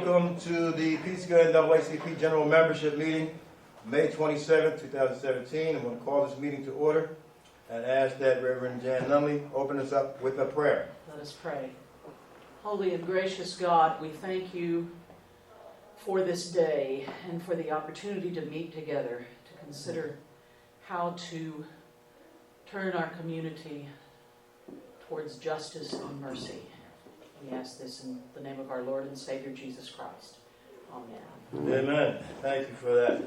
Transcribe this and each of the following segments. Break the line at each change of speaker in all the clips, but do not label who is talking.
Welcome to the Peekskill NAACP General Membership Meeting, May 27, 2017. I'm going to call this meeting to order and ask that Reverend Jan Nunley open us up with a prayer.
Let us pray. Holy and gracious God, we thank you for this day and for the opportunity to meet together to consider how to turn our community towards justice and mercy. We ask this in the name of our Lord and Savior, Jesus Christ. Amen.
Amen. Thank you for that.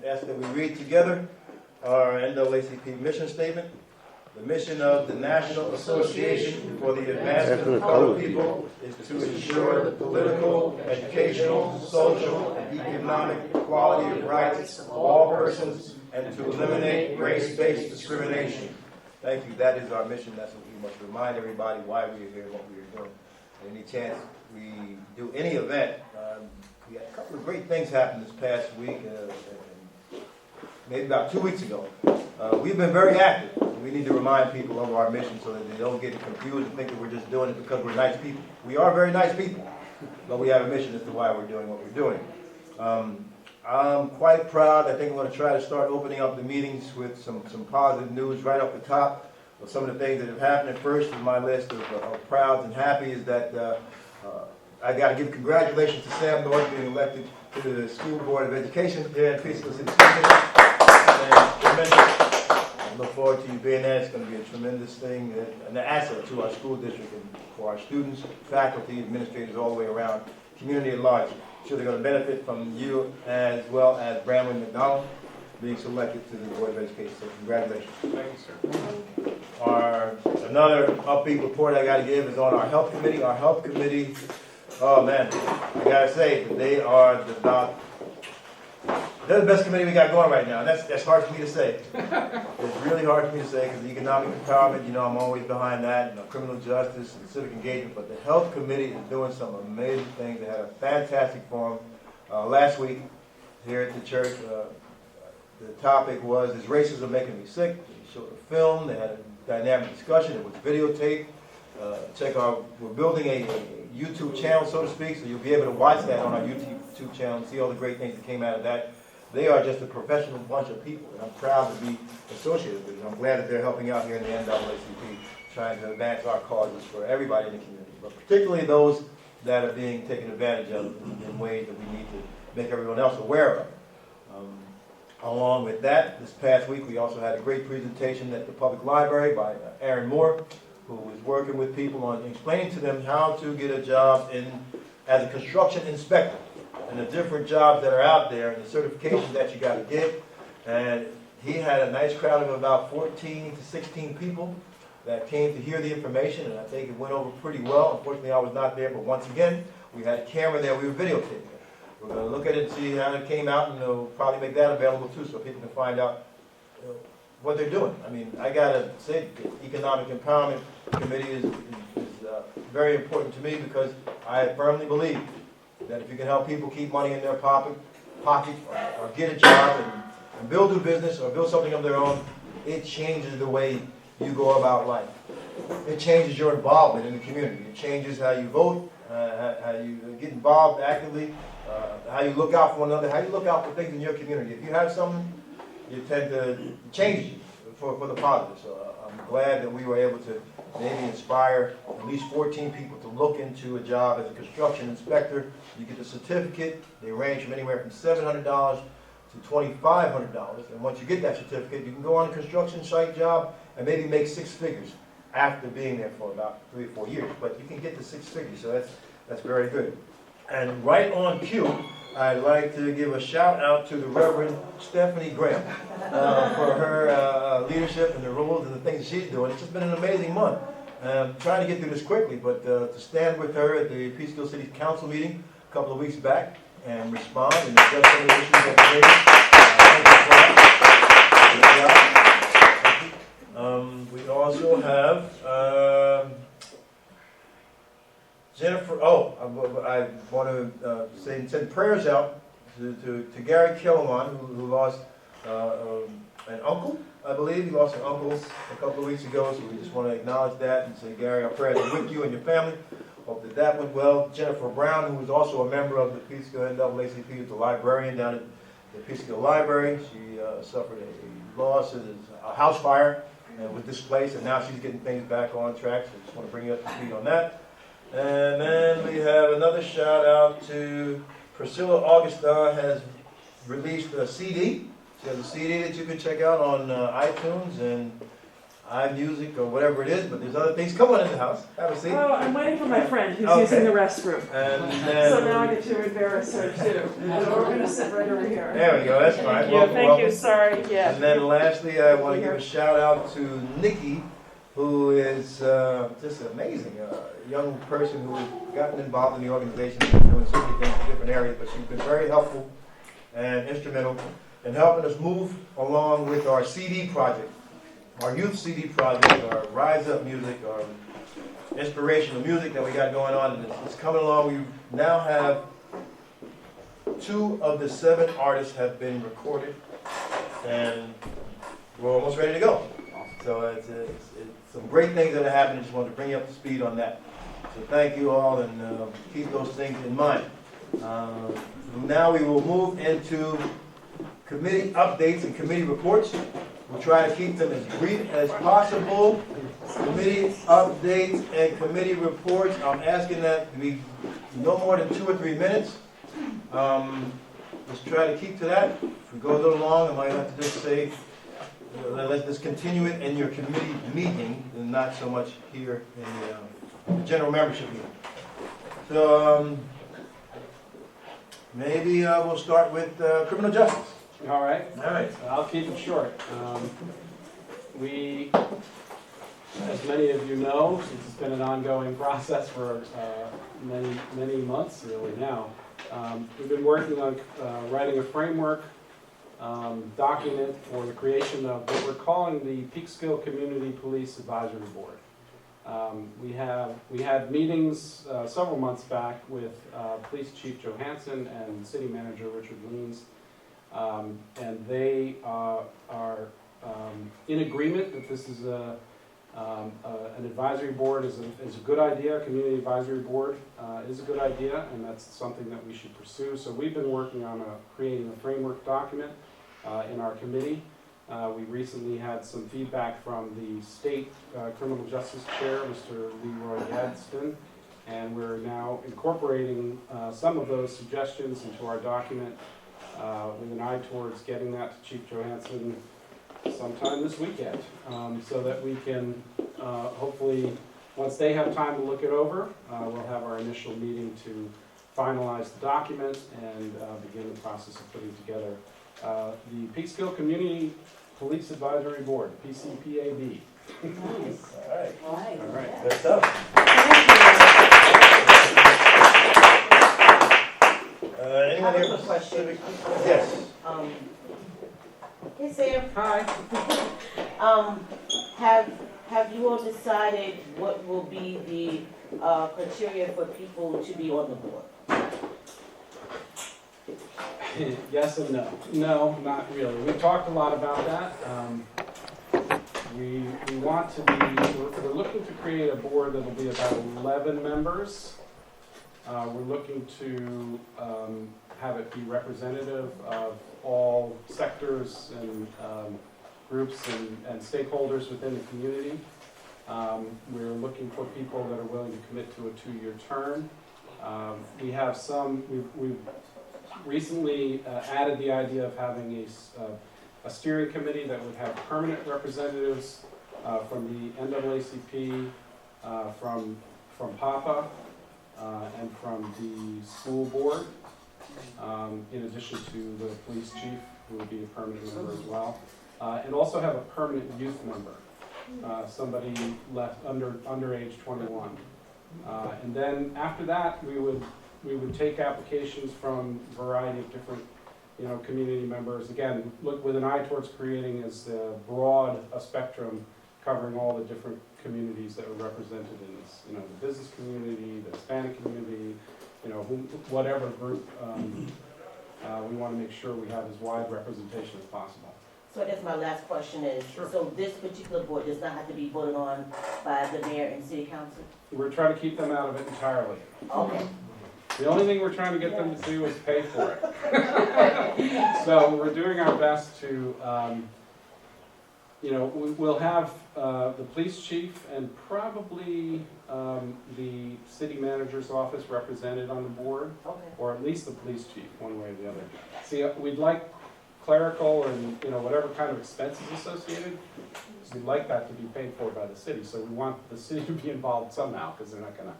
Ask that we read together our NAACP mission statement. The mission of the National Association for the Advancement of Colored People is to ensure the political, educational, social, and economic equality of rights of all persons and to eliminate race-based discrimination. Thank you. That is our mission. That's what we must remind everybody why we are here and what we are doing. Any chance we do any event, we had a couple of great things happen this past week, maybe about 2 weeks ago. We've been very active. We need to remind people of our mission so that they don't get confused and think that we're just doing it because we're nice people. We are very nice people, but we have a mission as to why we're doing what we're doing. I'm quite proud. I think I'm going to try to start opening up the meetings with some positive news right off the top of some of the things that have happened. At first in my list of proud and happy is that I got to give congratulations to Sam North being elected to the School Board of Education here at Peekskill City School District. I look forward to you being there. It's going to be a tremendous thing and an asset to our school district and for our students, faculty, administrators, all the way around, community at large. Sure they're going to benefit from you as well as Bramley McDonald being selected to the Board of Education. So congratulations.
Thank you,
Another
sir.
upbeat report I got to give is on our health committee. Our health committee, oh man, I got to say, they're the best committee we got going right now. And that's hard for me to say. It's really hard for me to say because the economic empowerment, I'm always behind that, criminal justice and civic engagement. But the health committee is doing some amazing things. They had a fantastic forum last week here at the church. The topic was, is racism making me sick? They showed a film. They had a dynamic discussion. It was videotaped. We're building a YouTube channel, so to speak, so you'll be able to watch that on our YouTube channel and see all the great things that came out of that. They are just a professional bunch of people, and I'm proud to be associated with them. I'm glad that they're helping out here in the NAACP, trying to advance our causes for everybody in the community, but particularly those that are being taken advantage of in ways that we need to make everyone else aware of. Along with that, this past week we also had a great presentation at the public library by Aaron Moore, who was working with people on explaining to them how to get a job as a construction inspector and the different jobs that are out there and the certifications that you got to get. And he had a nice crowd of about 14 to 16 people that came to hear the information, and I think it went over pretty well. Unfortunately, I was not there, but once again, we had a camera there. We were videotaping it. We're going to look at it and see how it came out, and probably make that available too so people can find out what they're doing. I mean, I got to say, the Economic Empowerment Committee is very important to me because I firmly believe that if you can help people keep money in their pocket or get a job and build a business or build something of their own, it changes the way you go about life. It changes your involvement in the community. It changes how you vote, how you get involved actively, how you look out for one another, how you look out for things in your community. If you have something, you tend to change it for the positive. So I'm glad that we were able to maybe inspire at least 14 people to look into a job as a construction inspector. You get a certificate. They range from anywhere from $700 to $2,500. And once you get that certificate, you can go on a construction site job and maybe make six figures after being there for about 3 or 4 years. But you can get to six figures, so that's very good. And right on cue, I'd like to give a shout out to the Reverend Stephanie Graham for her leadership and the rules and the things she's doing. It's just been an amazing month. I'm trying to get through this quickly, but to stand with her at the Peekskill City Council meeting a couple of weeks back and respond and address some of the issues that we also have Jennifer. I want to send prayers out to Gary Kellerman, who lost an uncle. I believe he lost an uncle a couple of weeks ago, so we just want to acknowledge that and say, Gary, our prayers are with you and your family. Hope that that went well. Jennifer Brown, who is also a member of the Peekskill NAACP, is the librarian down at the Peekskill Library. She suffered a loss in a house fire and was displaced, and now she's getting things back on track. So I just want to bring you up to speed on that. And then we have another shout out to Priscilla Augustin has released a CD. She has a CD that you can check out on iTunes and iMusic or whatever it is, but there's other things. Come on in the house. Have a seat.
Oh, I'm waiting for my friend who's
Okay.
using the restroom.
And then,
So now I get to embarrass her too. So we're gonna sit right over here.
there we go. That's fine.
Thank you,
Welcome,
thank
welcome.
you, sorry, yeah.
And then lastly, I want to give a shout out to Nikki, who is just an amazing young person who has gotten involved in the organization and doing so many things in different areas, but she's been very helpful and instrumental in helping us move along with our CD project, our youth CD project, our Rise Up music, our inspirational music that we got going on, and it's coming along. We now have 2 of the 7 artists have been recorded, and we're almost ready to go. So it's some great things that are happening. Just wanted to bring you up to speed on that. So thank you all, and keep those things in mind. Now we will move into committee updates and committee reports. We'll try to keep them as brief as possible. Committee updates and committee reports, I'm asking that to be no more than 2 or 3 minutes. Let's try to keep to that. If we go a little long, I might have to just say, let's just continue it in your committee meeting and not so much here in the general membership meeting. So maybe we'll start with criminal justice.
All right.
All right.
I'll keep it short. We, as many of you know, since it's been an ongoing process for many months really now, we've been working on writing a framework document for the creation of what we're calling the Peekskill Community Police Advisory Board. We had meetings several months back with Police Chief Johansson and City Manager Richard Leans, and they are in agreement that this is an advisory board is a good idea. A community advisory board is a good idea, and that's something that we should pursue. So we've been working on creating a framework document in our committee. We recently had some feedback from the state criminal justice chair, Mr. Leroy Gadsden, and we're now incorporating some of those suggestions into our document with an eye towards getting that to Chief Johansson sometime this weekend, so that we can hopefully, once they have time to look it over, we'll have our initial meeting to finalize the document and begin the process of putting together the Peekskill Community Police Advisory Board, PCPAB.
Nice.
All right.
All
right.
Good stuff. Anyone
I have
here?
a question.
Yes.
Hey Sam,
Hi.
have you all decided what will be the criteria for people to be on the board?
Yes and no. No, not really. We've talked a lot about that. We want to be, we're looking to create a board that'll be about 11 members. We're looking to have it be representative of all sectors and groups and stakeholders within the community. We're looking for people that are willing to commit to a 2-year term. We have some, we've recently added the idea of having a steering committee that would have permanent representatives from the NAACP, from PAPA, and from the school board, in addition to the police chief, who would be a permanent member as well, and also have a permanent youth member, somebody left under age 21. And then after that, we would take applications from a variety of different, community members. Again, look with an eye towards creating as broad a spectrum covering all the different communities that are represented in this. The business community, the Hispanic community, whatever group. We want to make sure we have as wide representation as possible.
So I guess my last question is,
Sure.
so this particular board does not have to be voted on by the mayor and city council?
We're trying to keep them out of it entirely.
Okay.
The only thing we're trying to get them to do is pay for it. So we're doing our best to, we'll have the police chief and probably the city manager's office represented on the board,
Okay.
or at least the police chief, one way or the other. See, we'd like clerical and, whatever kind of expenses associated, we'd like that to be paid for by the city. So we want the city to be involved somehow, because they're not gonna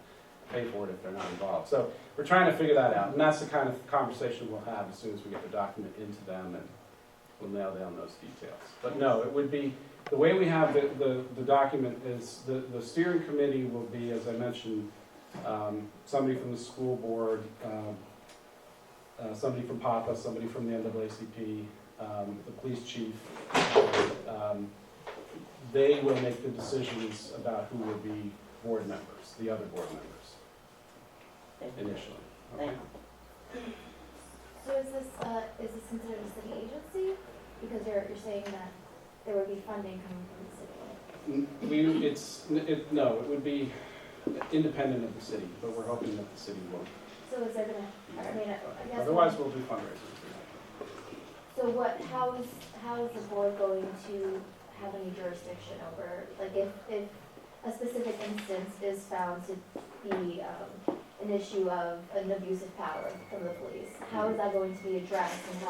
pay for it if they're not involved. So we're trying to figure that out, and that's the kind of conversation we'll have as soon as we get the document into them, and we'll nail down those details. But no, it would be, the way we have the document is, the steering committee will be, as I mentioned, somebody from the school board, somebody from PAPA, somebody from the NAACP, the police chief. They will make the decisions about who will be board members, the other board members,
Thank you.
initially. Okay?
Thank
So is this considered a city agency? Because you're saying that there would be funding coming from the city.
No, it would be independent of the city, but we're hoping that the city will.
So is there gonna, I mean, I guess.
Otherwise, we'll do fundraising.
So how is the board going to have any jurisdiction over, like if a specific instance is found to be an issue of an abuse of power from the police, how is that going to be addressed, and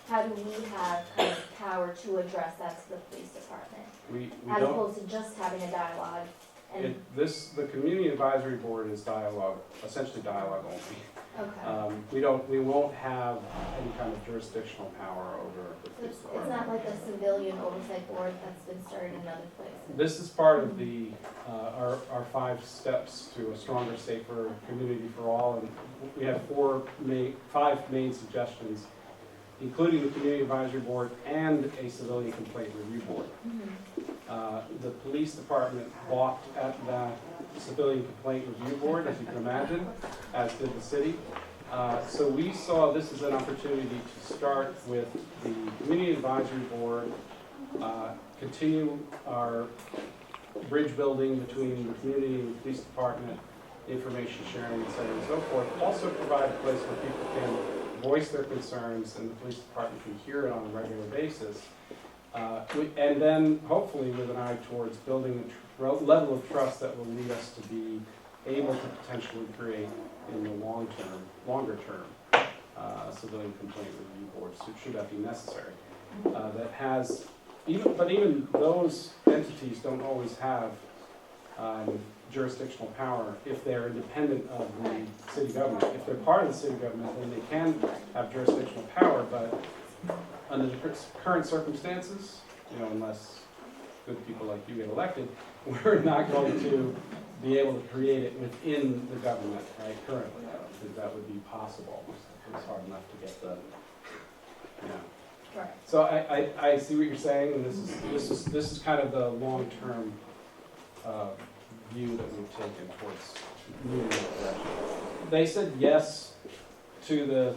how do we have kind of power to address that to the police department?
We
As
don't,
opposed to just having a dialogue and,
the community advisory board is dialogue, essentially dialogue only.
okay.
We won't have any kind of jurisdictional power over the
So
police
it's
department.
not like a civilian oversight board that's been started in other places.
This is part of the, our 5 steps to a stronger, safer community for all, and we have 5 main suggestions, including the community advisory board and a civilian complaint review board. The police department balked at that civilian complaint review board, as you can imagine, as did the city. So we saw this as an opportunity to start with the community advisory board, continue our bridge building between the community and the police department, information sharing, et cetera, and so forth. Also provide a place where people can voice their concerns and the police department can hear it on a regular basis. And then hopefully with an eye towards building a level of trust that will lead us to be able to potentially create in the longer term, civilian complaint review boards, should that be necessary. That has, even those entities don't always have jurisdictional power if they're independent of the city government. If they're part of the city government, then they can have jurisdictional power, but under the current circumstances, unless good people like you get elected, we're not going to be able to create it within the government, right, currently. I don't think that would be possible. It's hard enough to get the,
Right.
So I see what you're saying, and this is kind of the long-term view that we've taken towards moving in that direction. They said yes to the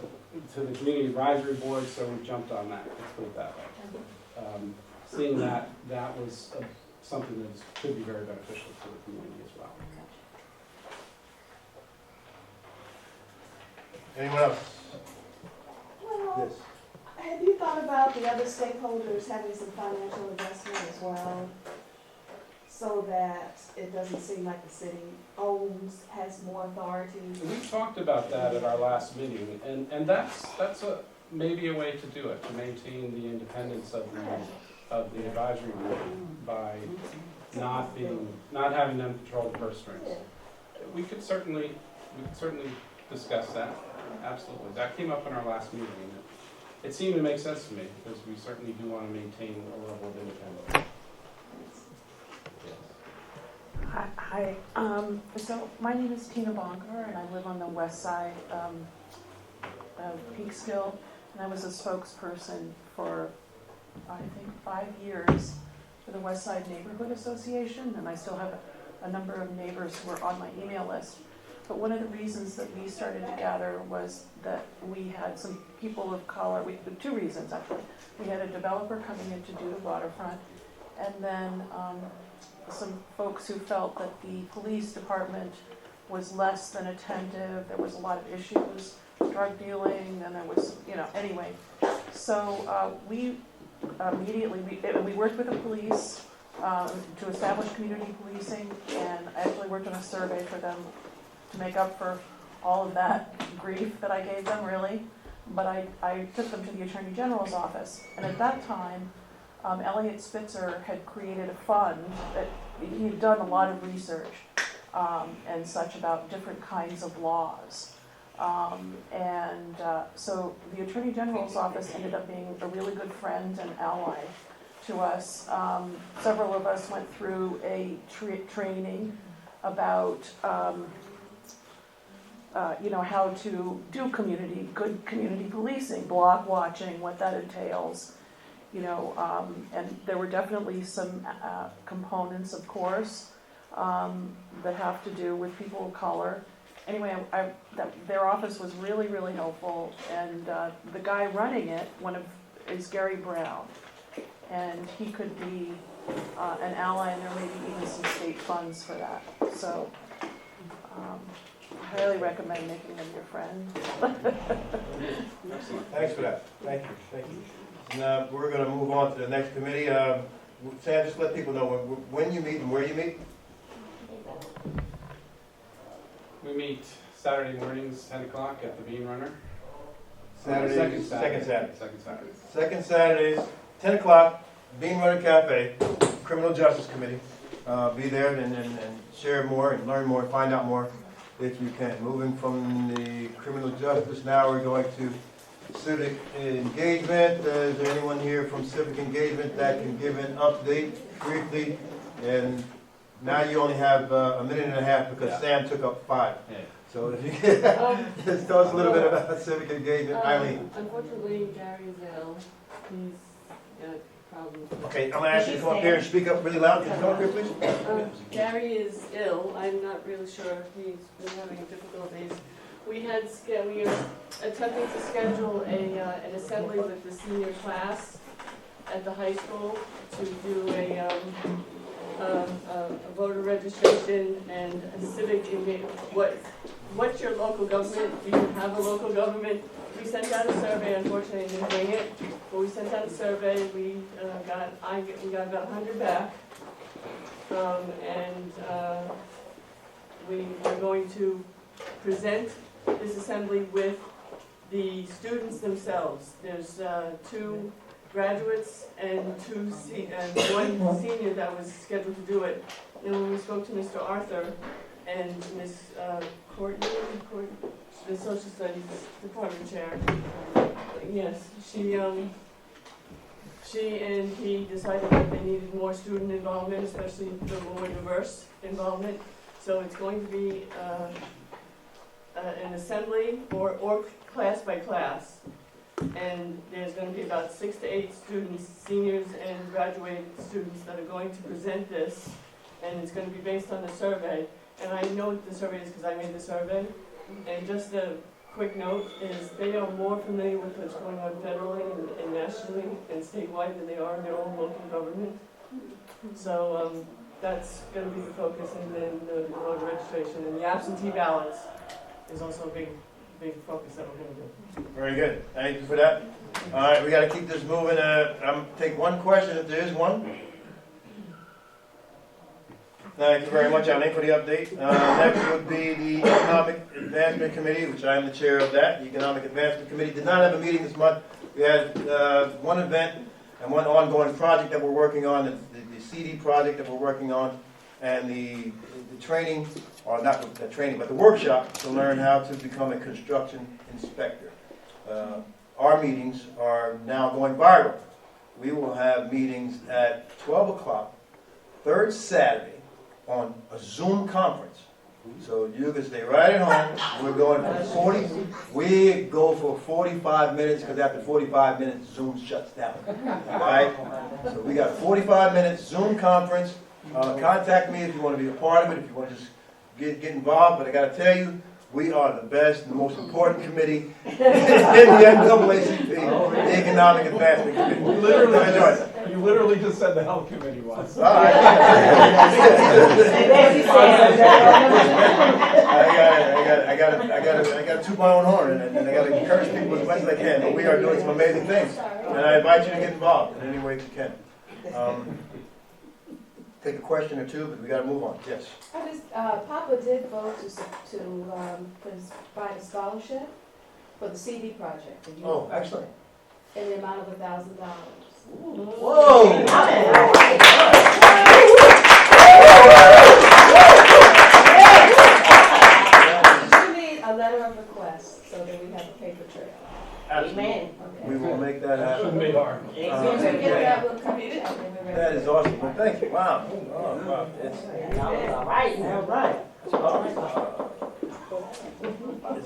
community advisory board, so we jumped on that. Let's put it that way. Seeing that was something that could be very beneficial to the community as well.
Anyone else?
Well,
Yes.
have you thought about the other stakeholders having some financial investment as well? So that it doesn't seem like the city has more authority?
We talked about that at our last meeting, and that's maybe a way to do it, to maintain the independence of the advisory board by not having them control the purse strings. We could certainly discuss that. Absolutely. That came up in our last meeting. It seemed to make sense to me, because we certainly do want to maintain a level of independence.
Hi, so my name is Tina Bonker, and I live on the west side of Peekskill, and I was a spokesperson for, I think, 5 years for the West Side Neighborhood Association, and I still have a number of neighbors who are on my email list. But one of the reasons that we started to gather was that we had some people of color, two reasons actually. We had a developer coming in to do the waterfront, and then some folks who felt that the police department was less than attentive. There was a lot of issues, drug dealing, and there was, anyway. So we immediately, we worked with the police to establish community policing, and I actually worked on a survey for them to make up for all of that grief that I gave them, really. But I took them to the Attorney General's office, and at that time, Elliot Spitzer had created a fund that he had done a lot of research and such about different kinds of laws. So the Attorney General's office ended up being a really good friend and ally to us. Several of us went through a training about how to do good community policing, block watching, what that entails. And there were definitely some components, of course, that have to do with people of color. Anyway, their office was really, really helpful, and the guy running it is Gary Brown, and he could be an ally, and there may be even some state funds for that. So I highly recommend making them your friend.
Thanks for that. Thank you. Now, we're going to move on to the next committee. Sam, just let people know when you meet and where you meet.
We meet Saturday mornings, 10 o'clock at the Bean Runner.
Second Saturday.
Second Saturday.
Second Saturdays, 10 o'clock, Bean Runner Cafe, Criminal Justice Committee. Be there and share more and learn more, find out more if you can. Moving from the criminal justice, now we're going to civic engagement. Is there anyone here from civic engagement that can give an update briefly? And now you only have a minute and a half because Sam took up 5.
Yeah.
So if you can just tell us a little bit about civic engagement. Eileen.
Unfortunately, Gary's ill. He's got problems.
Okay, I'm going to ask you to come up here and speak up really loud. Can you come up here, please?
Gary is ill. I'm not really sure if he's been having difficulties. We are attempting to schedule an assembly with the senior class at the high school to do a voter registration and a civic engagement. What's your local government? Do you have a local government? We sent out a survey. Unfortunately, I didn't bring it, but we sent out a survey. We got about 100 back, and we are going to present this assembly with the students themselves. There's 2 graduates and 1 senior that was scheduled to do it. And when we spoke to Mr. Arthur and Ms. Courtney, the Social Studies Department Chair, yes, she and he decided that they needed more student involvement, especially the more diverse involvement. So it's going to be an assembly or class by class. And there's going to be about 6 to 8 students, seniors and graduated students that are going to present this. And it's going to be based on a survey. And I know what the survey is because I made the survey. And just a quick note is they are more familiar with what's going on federally and nationally and statewide than they are in their own local government. So that's going to be the focus, and then the voter registration and the absentee ballots is also a big focus that we're going to do.
Very good. Thank you for that. All right, we got to keep this moving. I'm take one question if there is one. Thank you very much, Eileen, for the update. Next would be the Economic Advancement Committee, which I am the chair of that. The Economic Advancement Committee did not have a meeting this month. We had one event and one ongoing project that we're working on, the CD project that we're working on, and the training, or not the training, but the workshop to learn how to become a construction inspector. Our meetings are now going viral. We will have meetings at 12 o'clock, 3rd Saturday, on a Zoom conference. So you can stay right at home. We're going for we go for 45 minutes because after 45 minutes, Zoom shuts down. Right? So we got 45 minutes Zoom conference. Contact me if you want to be a part of it, if you want to just get involved. But I got to tell you, We are the best and the most important committee in the NAACP, the Economic Advancement Committee.
You literally just said the health committee was.
All right. I got to toot my own horn, and I got to encourage people as much as I can. But we are doing some amazing things, and I invite you to get involved in any way you can. Take a question or two, but we got to move on. Yes.
Papa did vote to provide a scholarship for the CD project. The youth
Oh,
project,
excellent.
in the amount of $1,000.
Whoa!
We need a letter of request so that we have a paper trail.
Absolutely.
Amen.
We will make that happen.
Shouldn't be hard.
As soon as we get that, we'll come to chat when we're ready.
That is awesome. Well, thank you. Wow. Oh, wow.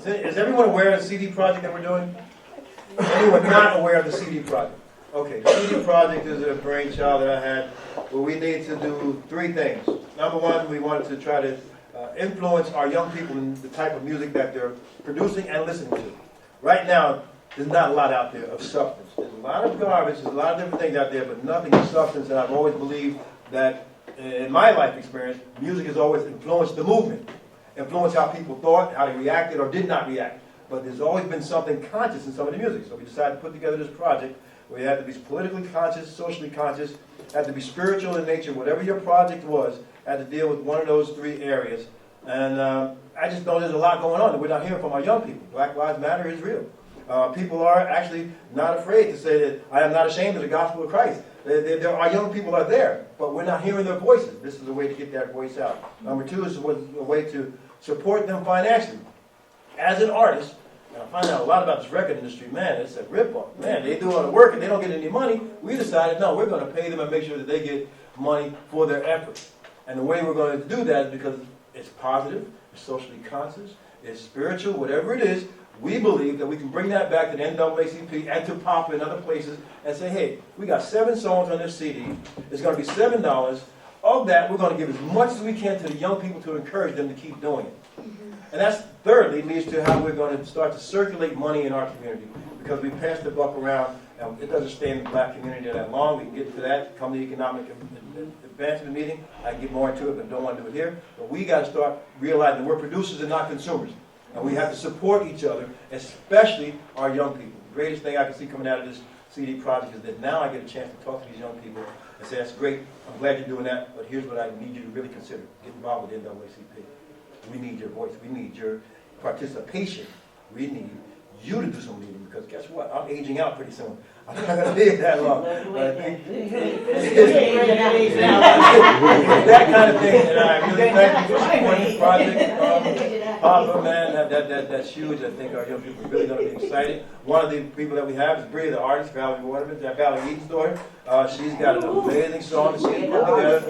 Is everyone aware of the CD project that we're doing? Anyone not aware of the CD project? Okay, the CD project is a brainchild that I had where we need to do three things. Number one, we wanted to try to influence our young people in the type of music that they're producing and listening to. Right now, there's not a lot out there of substance. There's a lot of garbage, there's a lot of different things out there, but nothing of substance. And I've always believed that, in my life experience, music has always influenced the movement, influenced how people thought, how they reacted or did not react. But there's always been something conscious in some of the music. So we decided to put together this project where you had to be politically conscious, socially conscious, had to be spiritual in nature. Whatever your project was, had to deal with one of those three areas. And I just know there's a lot going on that we're not hearing from our young people. Black Lives Matter is real. People are actually not afraid to say that I am not ashamed of the gospel of Christ. Our young people are there, but we're not hearing their voices. This is a way to get that voice out. Number two is a way to support them financially. As an artist, and I find out a lot about this record industry, man, it's a ripoff. Man, they do all the work and they don't get any money. We decided, no, we're going to pay them and make sure that they get money for their efforts. And the way we're going to do that is because it's positive, it's socially conscious, it's spiritual, whatever it is. We believe that we can bring that back to the NAACP and to Papa and other places and say, hey, we got 7 songs on this CD. It's going to be $7. Of that, we're going to give as much as we can to the young people to encourage them to keep doing it. And that's, thirdly, leads to how we're going to start to circulate money in our community. Because we pass the buck around, and it doesn't stay in the black community that long. We can get to that, come to the economic advancement meeting. I can get more into it, but don't want to do it here. But we got to start realizing we're producers and not consumers. And we have to support each other, especially our young people. The greatest thing I can see coming out of this CD project is that now I get a chance to talk to these young people and say, that's great, I'm glad you're doing that, but here's what I need you to really consider. Get involved with NAACP. We need your voice. We need your participation. We need you to do some leading, because guess what? I'm aging out pretty soon. I'm not going to be here that long. But I think that kind of thing, and I really thank you for supporting this project. Papa, man, that's huge. I think our young people are really going to be excited. One of the people that we have is Bria, the artist, Valerie Waterman, Valerie Eaton's daughter. She's got an amazing song that she's put together.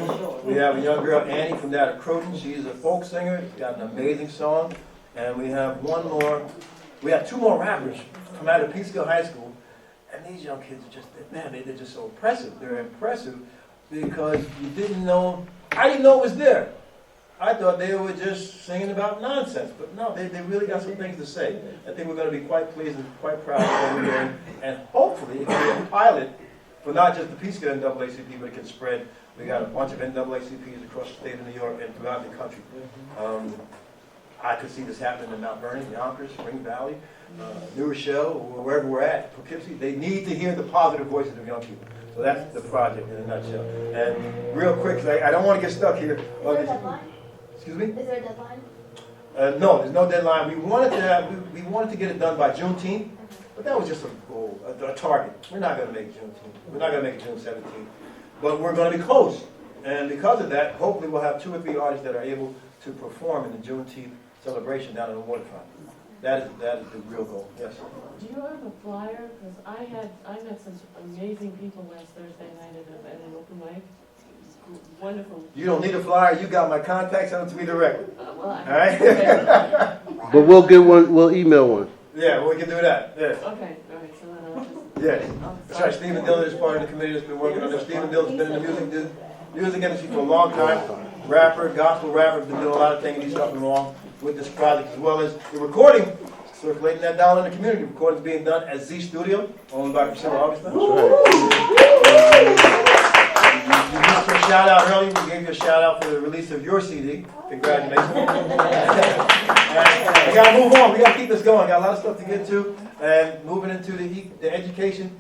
We have a young girl, Annie, from down at Croton. She's a folk singer. She's got an amazing song. And we have one more. We have 2 more rappers come out of Peekskill High School. And these young kids are just, man, they're just so impressive. They're impressive because you didn't know, I didn't know it was there. I thought they were just singing about nonsense, but no, they really got some things to say. I think we're going to be quite pleased and quite proud of what we're doing, and hopefully it can be a pilot for not just the Peekskill NAACP, but it can spread. We got a bunch of NAACPs across the state of New York and throughout the country. I could see this happening in Mount Vernon, Yonkers, Spring Valley, New Rochelle, or wherever we're at, Poughkeepsie. They need to hear the positive voices of young people. So that's the project in a nutshell. And real quick, 'cause I don't want to get stuck here.
Is there a deadline?
Excuse me?
Is there a deadline?
No, there's no deadline. We wanted to get it done by Juneteenth, but that was just a goal, a target. We're not going to make Juneteenth. We're not going to make it June 17th. But we're going to be close. And because of that, hopefully we'll have 2 or 3 artists that are able to perform in the Juneteenth celebration down in the waterfront. That is the real goal. Yes.
Do you have a flyer? Because I met some amazing people last Thursday night at an open mic. Wonderful.
You don't need a flyer. You got my contact. Send them to me directly.
Well,
All right.
But we'll get one. We'll email one.
Yeah, well, we can do that. Yes.
okay, all right. So then I'll just.
Yes. That's right. Stephen Dillon is part of the committee that's been working on this. Stephen Dillon's been in the music industry for a long time. Rapper, gospel rapper, been doing a lot of things. He's helping along. with this project, as well as the recording, circulating that down in the community. The recording's being done at Z Studio, owned by Priscilla Augustine. You missed your shout out earlier. We gave you a shout out for the release of your CD. Congratulations. And we gotta move on. We gotta keep this going. Got a lot of stuff to get to, and moving into the education.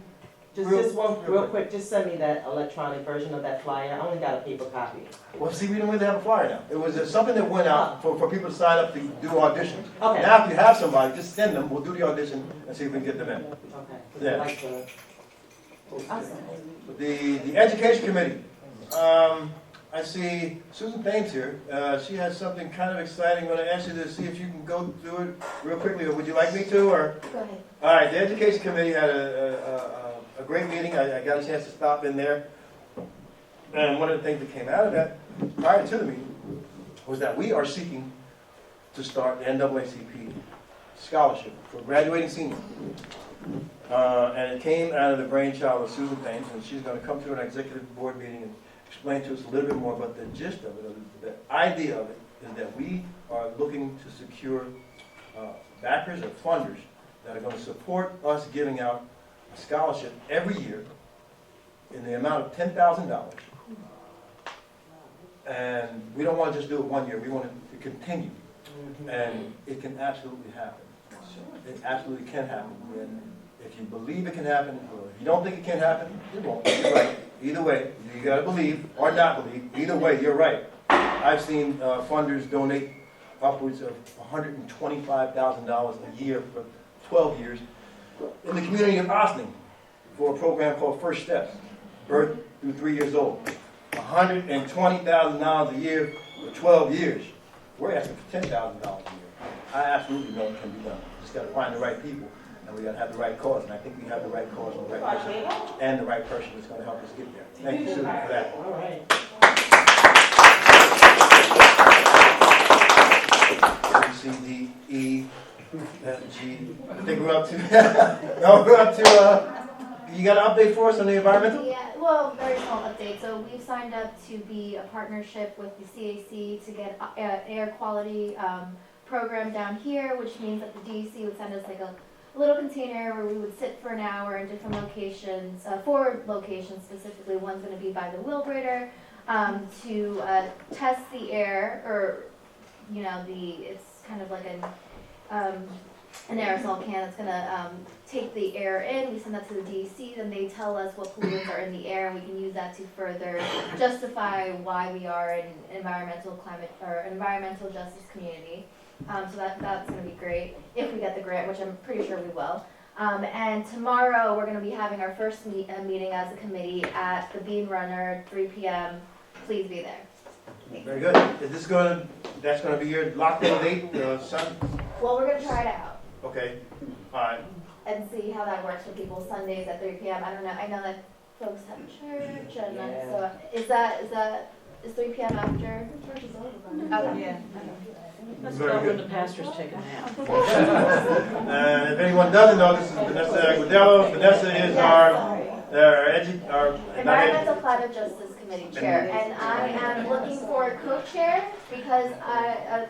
Just one, real quick, just send me that electronic version of that flyer. I only got a paper copy.
Well, see, we don't really have a flyer now. It was something that went out for people to sign up to do auditions.
Okay.
Now, if you have somebody, just send them. We'll do the audition and see if we can get them in.
Okay. 'Cause
Yeah.
I like the- Awesome.
The education committee. I see Susan Thames here. She has something kind of exciting. I'm going to ask you to see if you can go through it real quickly. Or would you like me to? Or
Go ahead.
all right. The education committee had a great meeting. I got a chance to stop in there. And one of the things that came out of that prior to the meeting was that we are seeking to start the NAACP scholarship for graduating seniors. And it came out of the brainchild of Susan Thames, and she's going to come to an executive board meeting and explain to us a little bit more. But the gist of it, the idea of it, is that we are looking to secure backers or funders that are going to support us giving out a scholarship every year in the amount of $10,000. And we don't want to just do it one year. We want it to continue. And it can absolutely happen. It absolutely can happen. And if you believe it can happen, or if you don't think it can happen, it won't. You're right. Either way, you got to believe or not believe. Either way, you're right. I've seen funders donate upwards of $125,000 a year for 12 years in the community of Ossining for a program called First Steps, birth through 3 years old. $120,000 a year for 12 years. We're asking for $10,000 a year. I absolutely know it can be done. Just got to find the right people, and we got to have the right cause. And I think we have the right cause and the right person, and the right person that's going to help us get there. Thank you, Susan, for that.
All right.
A, B, C, D, E, F, G. I think we're up to. No, we're up to. You got an update for us on the environmental?
Yeah, well, very small update. So we've signed up to be a partnership with the CAC to get air quality program down here, which means that the DEC would send us like a little container where we would sit for an hour in different locations, 4 locations specifically. One's going to be by the Wheelbrader to test the air, or it's kind of like an aerosol can that's going to take the air in. We send that to the DEC, then they tell us what pollutants are in the air, and we can use that to further justify why we are an environmental justice community. So that's going to be great if we get the grant, which I'm pretty sure we will. And tomorrow we're going to be having our first meeting as a committee at the Bean Runner, 3 p.m. Please be there.
Very good. Is this that's going to be your lockdown date, son?
Well, we're going to try it out.
Okay. All right.
And see how that works for people. Sundays at 3 p.m. I don't know. I know that folks have church, and so is 3 p.m. after church is over? Okay.
Yeah. Let's
Very
go
good.
when the pastors take a nap.
And if anyone doesn't know, this is Vanessa Agudello. Vanessa is our
Environmental Climate Justice Committee Chair, and I am looking for a co-chair because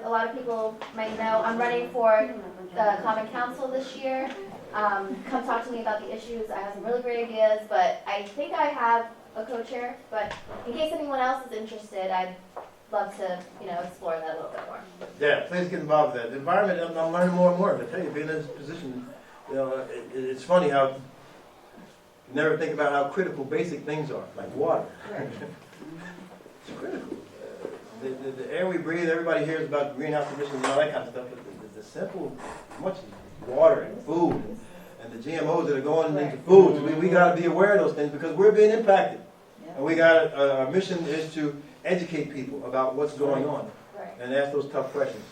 a lot of people might know I'm running for the Common Council this year. Come talk to me about the issues. I have some really great ideas, but I think I have a co-chair. But in case anyone else is interested, I'd love to, explore that a little bit more.
Yeah, please get involved with that. The environment, I'm learning more and more. I tell you, being in this position, it's funny how you never think about how critical basic things are, like water.
Right.
It's critical. The air we breathe, everybody hears about greenhouse emissions and all that kind of stuff. But the simple, much water and food and the GMOs that are going into foods, we got to be aware of those things because we're being impacted. Yeah. And we got our mission is to educate people about what's going on and ask those tough questions.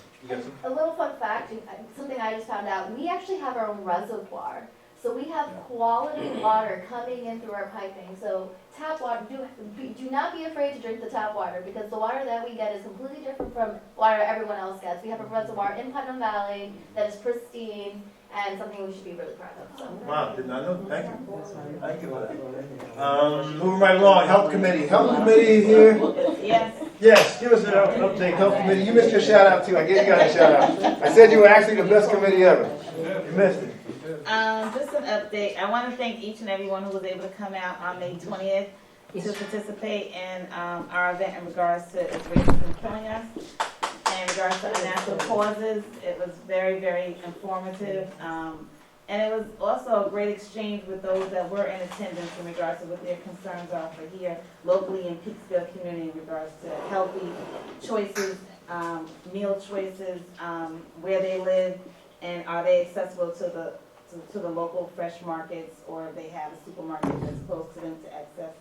A little fun fact, something I just found out, we actually have our own reservoir. So we have quality water coming in through our piping. So tap water, do not be afraid to drink the tap water because the water that we get is completely different from water everyone else gets. We have a reservoir in Putnam Valley that is pristine and something we should be really proud of. So.
Wow, did not know. Thank you. Thank you for that. Moving right along, Health Committee. Health Committee here.
Yes.
Yes. give us an update, Health Committee. You missed your shout out too. I gave you guys a shout out. I said you were actually the best committee ever. You missed it.
Just an update. I want to thank each and everyone who was able to come out on May 20th to participate in our event in regards to Is Racism Killing Us? In regards to unnatural causes. It was very, very informative. And it was also a great exchange with those that were in attendance in regards to what their concerns are for here locally in Peekskill community in regards to healthy choices, meal choices, where they live, and are they accessible to the local fresh markets, or if they have a supermarket that's close to them to access,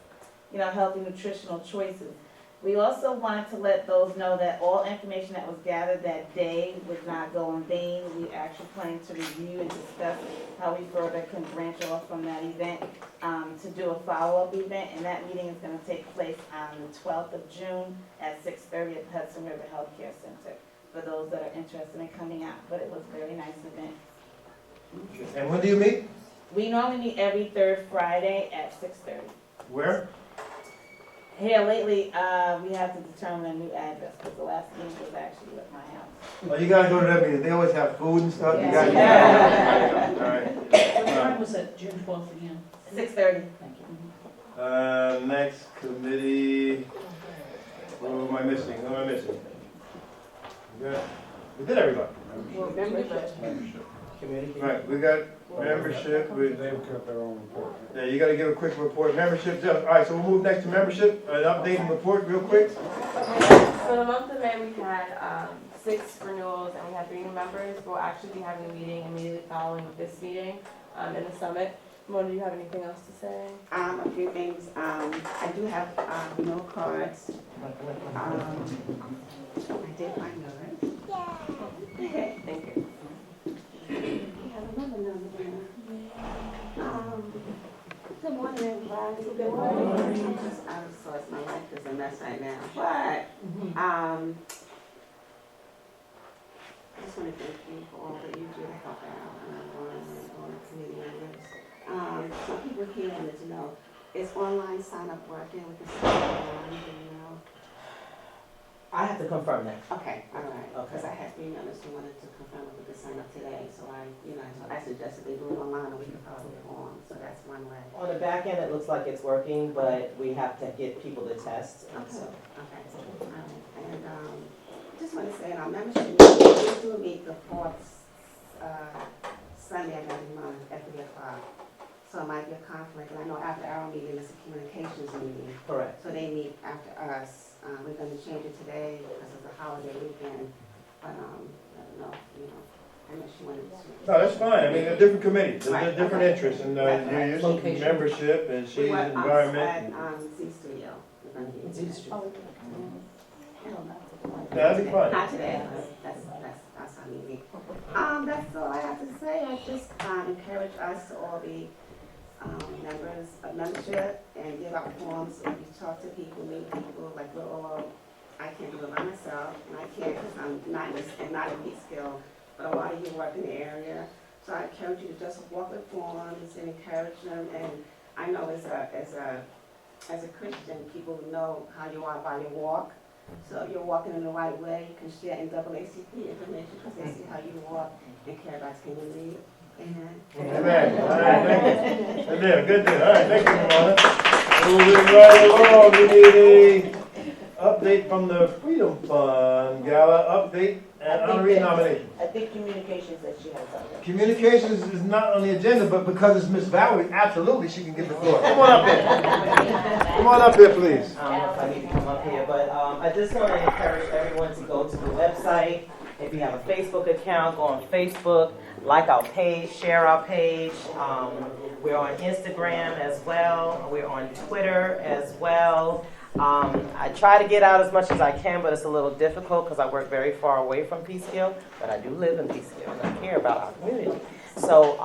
healthy nutritional choices. We also wanted to let those know that all information that was gathered that day would not go in vain. We actually plan to review and discuss how we further can branch off from that event to do a follow-up event, and that meeting is going to take place on the 12th of June at 6:30 at the Hudson River Healthcare Center for those that are interested in coming out. But it was a very nice event.
And when do you meet?
We normally meet every third Friday at 6:30.
Where?
Here lately, we have to determine a new address because the last meeting was actually at my house.
Well, you gotta go to that meeting. They always have food and stuff. You
Yeah.
gotta. All right.
What time was it, June 12th again?
6:30.
Thank you.
Next committee. Who am I missing? Who am I missing? We did everybody.
Well, membership.
Community.
Right, we got membership.
They've got their own report.
Yeah, you gotta give a quick report. Membership, all right, so we'll move next to membership. An update and report real quick.
For the month of May, we had 6 renewals and we had 3 new members. We'll actually be having a meeting immediately following this meeting in the summit. Mona, do you have anything else to say?
A few things. I do have renewal cards. I did my yours.
Okay, thank you.
We have another number there. Good morning, everybody. Good morning. Just out of sorts. My life is a mess right now. But I just want to thank you for all that you do to help out on the committee members. Some people here wanted to know, is online sign up working with the online?
I have to confirm that.
Okay, all right.
Okay.
Because I had 3 members who wanted to confirm if we could sign up today, so I suggested they do it online, and we could follow it on, so that's one way.
On the back end, it looks like it's working, but we have to get people to test. And
Okay,
so,
okay, all right. And just want to say, in our membership meeting, we do meet the 4th Sunday of every month at 3 o'clock. So it might be a conflict, and I know after our meeting, it's a communications meeting.
correct.
So they meet after us. We're going to change it today because it's a holiday weekend, but I don't know, unless you wanted to.
No, that's fine. I mean, they're different committees, they're
Right,
different
okay.
interests, and
Right,
you're
right.
using
Location.
membership, and she's
We were
environment.
at Z Studio. We're going to be
Z Studio.
That'd be fine.
Not today, that's our meeting. That's all I have to say. I just encourage us to all be members of membership and give out forms, so we talk to people, meet people, like we're all, I can't do it by myself, and I can't because I'm not in Peekskill, but a lot of you work in the area. So I encourage you to just walk with forms and encourage them, and I know as a Christian, people know how you are by your walk. So if you're walking in the right way, you can share NAACP information because they see how you walk and care about the community. Amen.
Amen. All right, thank you. Good deal, good deal. All right, thank you, Ramona. Moving right along, we need a update from the Freedom Fund Gala update and honorary nomination.
I think communications that she has on there.
Communications is not on the agenda, but because it's Miss Valerie, absolutely she can get the floor. Come on up here. Come on up here, please.
I don't know if I need to come up here, but I just want to encourage everyone to go to the website. If you have a Facebook account, go on Facebook, like our page, share our page. We're on Instagram as well. We're on Twitter as well. I try to get out as much as I can, but it's a little difficult because I work very far away from Peekskill, but I do live in Peekskill and I care about our community. So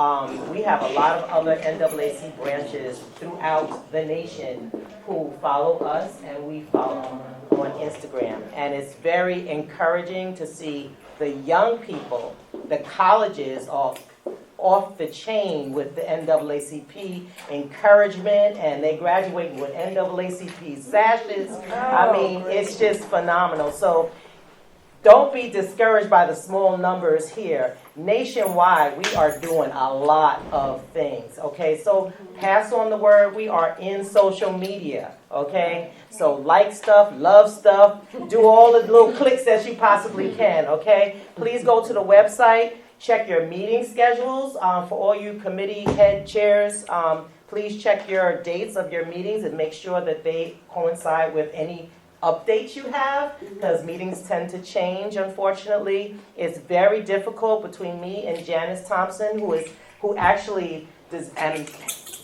we have a lot of other NAACP branches throughout the nation who follow us and we follow on Instagram. And it's very encouraging to see the young people, the colleges are off the chain with the NAACP encouragement, and they graduating with NAACP sashes. I mean, it's just phenomenal. So don't be discouraged by the small numbers here. Nationwide, we are doing a lot of things, okay? So pass on the word. We are in social media, okay? So like stuff, love stuff, do all the little clicks that you possibly can, okay? Please go to the website, check your meeting schedules for all you committee head chairs. Please check your dates of your meetings and make sure that they coincide with any updates you have, because meetings tend to change, unfortunately. It's very difficult between me and Janice Thompson, who actually does, and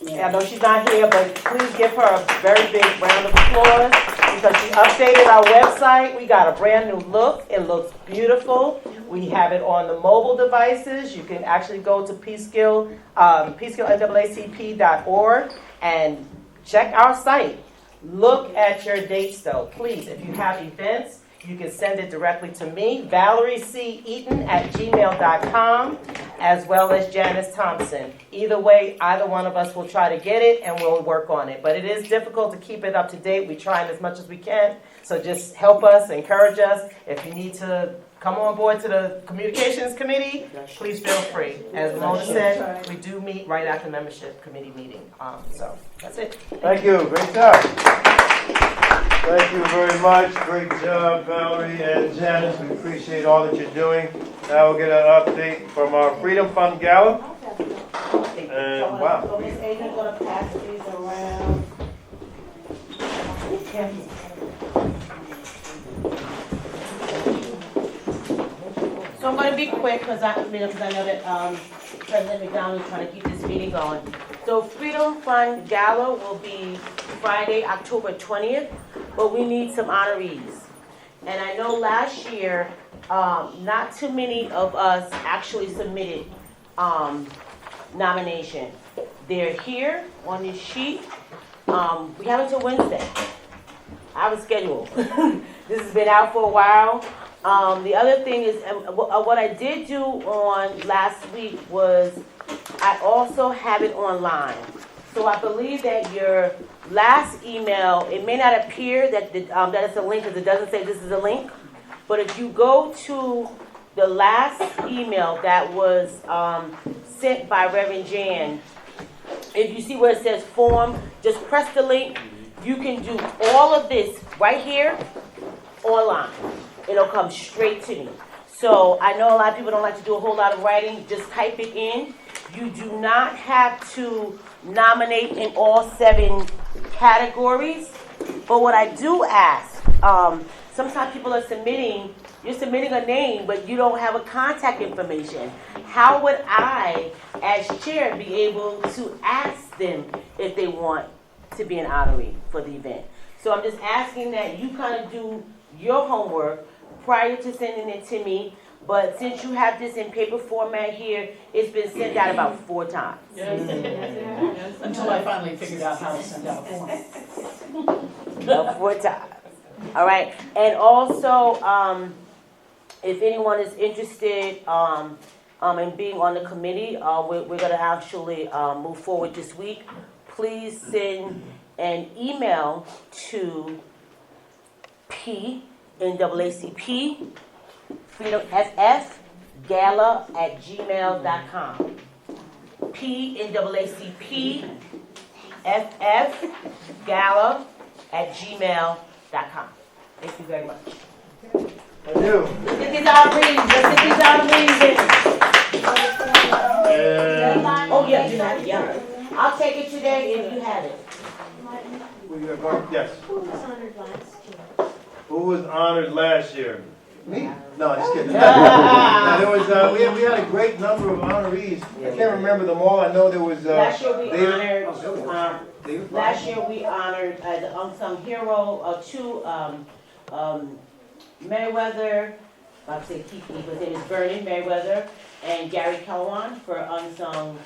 I know she's not here, but please give her a very big round of applause, because she updated our website. We got a brand new look. It looks beautiful. We have it on the mobile devices. You can actually go to Peekskill, PeekskillNAACP.org and check our site. Look at your dates, though. Please, if you have events, you can send it directly to me, ValerieCEaton@gmail.com, as well as Janice Thompson. Either way, either one of us will try to get it, and we'll work on it. But it is difficult to keep it up to date. We try as much as we can. So just help us, encourage us. If you need to come on board to the communications committee, please feel free. As Mona said, we do meet right after membership committee meeting. So that's it.
Thank you, great job. Thank you very much, great job, Valerie and Janice. We appreciate all that you're doing. Now we'll get an update from our Freedom Fund Gala. And wow.
So Ms. Adrian's gonna pass these around. So I'm going to be quick because I know that President McDonald is trying to keep this meeting going. So Freedom Fund Gala will be Friday, October 20th, but we need some honorees. And I know last year, not too many of us actually submitted nomination. They're here on this sheet. We have until Wednesday. I was scheduled. This has been out for a while. The other thing is, what I did do on last week was I also have it online. So I believe that your last email, it may not appear that that it's a link because it doesn't say this is a link. But if you go to the last email that was sent by Reverend Jan, if you see where it says form, just press the link. You can do all of this right here online. It'll come straight to me. So I know a lot of people don't like to do a whole lot of writing. Just type it in. You do not have to nominate in all 7 categories. But what I do ask, sometimes people are submitting, you're submitting a name, but you don't have a contact information. How would I, as chair, be able to ask them if they want to be an honoree for the event? So I'm just asking that you kind of do your homework prior to sending it to me, but since you have this in paper format here, it's been sent out about 4 times.
Yes. Until I finally figured out how to send out forms.
About 4 times. All right, and also, if anyone is interested in being on the committee, we're going to actually move forward this week. Please send an email to NAACP Freedom FF Gala@gmail.com. NAACP FF Gala@gmail.com. Thank you very much.
Thank you.
Let's get these honorees. Oh yeah, you have it. Yeah. I'll take it today if you have it.
Yes.
Who was honored last year?
Who was honored last year? Me? No, just kidding. No, there was, we had a great number of honorees. I can't remember them all. I know there was
Last year we
David.
honored. Last year we honored as an unsung hero 2 Merriweather. I'll say Kiki, but his name is Vernon Merriweather and Gary Kelwan for unsung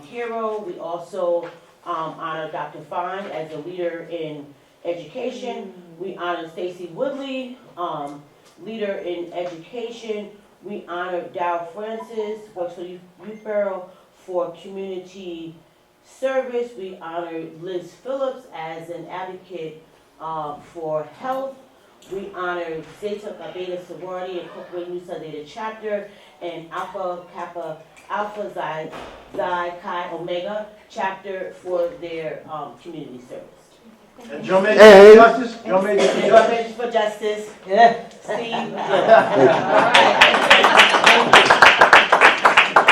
hero. We also honored Dr. Fine as a leader in education. We honored Stacy Woodley, leader in education.
We honor Dow Francis, works for Youth Bureau, for community service. We honor Liz Phillips as an advocate for health. We honor Zeta Beta Sorority Incorporated New Sunday Chapter and Alpha Kappa Alpha Xi Chi Omega Chapter for their community service.
And Joe Major for Justice? Joe Major for
And
Justice?
Major for Justice. Steve.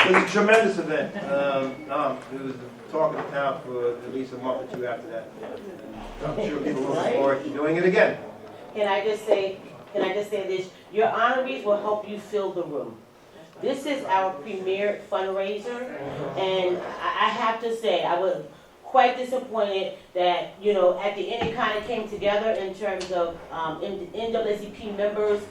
It was a tremendous event. It was the talk of the town for at least a month or two after that. I'm sure people are looking forward to doing it again.
Can I just say this? Your honorees will help you fill the room. This is our premier fundraiser, and I have to say, I was quite disappointed that, you know, at the end it kind of came together in terms of NAACP members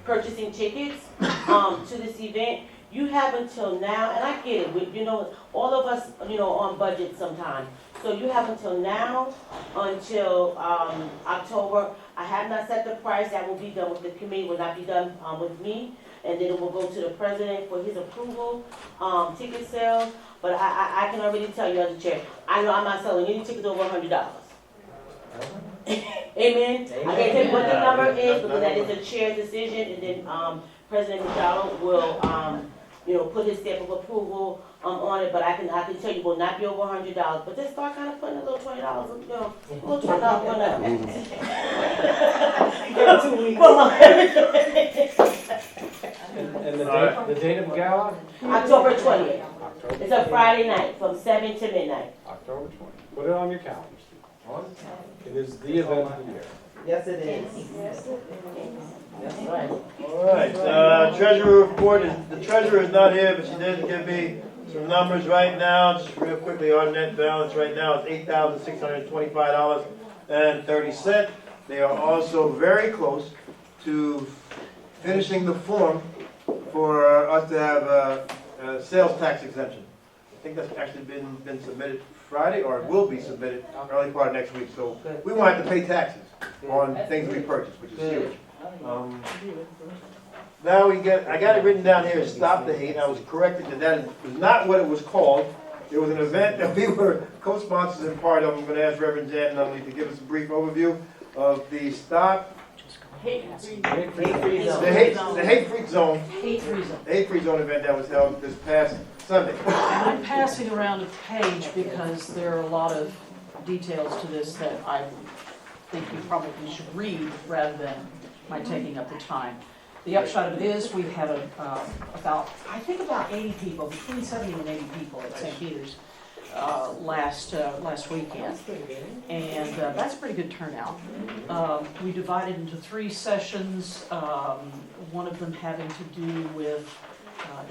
purchasing tickets to this event. You have until now, and I get it, you know, all of us, you know, on budget sometimes. So you have until now, until October. I have not set the price. That will be done with the committee, will not be done with me. And then it will go to the president for his approval, ticket sales. But I can already tell you as a chair, I know I'm not selling any tickets over $100. Amen? I can't tell you what the number is, because that is a chair decision, and then President McDonald will, you know, put his stamp of approval on it, but I can tell you it will not be over $100. But just start kind of putting a little $20, you know, a little $20 on that. Every 2 weeks.
And the date of the gala?
October 20th. It's a Friday night from 7 to midnight.
October 20th. Put it on your calendar, Steve. It is the event of the year.
Yes, it is.
That's right.
All right, treasurer report, the treasurer is not here, but she did give me some numbers right now. Just real quickly, our net balance right now is $8,625.30. They are also very close to finishing the form for us to have a sales tax exemption. I think that's actually been submitted Friday, or it will be submitted early part of next week. So we won't have to pay taxes on things we purchase, which is huge. Now I got it written down here, Stop the Hate. I was corrected that is not what it was called. It was an event that we were co-sponsors and part of. I'm going to ask Reverend Jan Nunley to give us a brief overview of the Stop
Hate-free
Zone
Hate-free zone
event that was held this past Sunday.
I'm passing around a page because there are a lot of details to this that I think you probably should read rather than my taking up the time. The upshot of it is we had about 80 people, between 70 and 80 people at St. Peter's last weekend, and that's a pretty good turnout. We divided into 3 sessions, one of them having to do with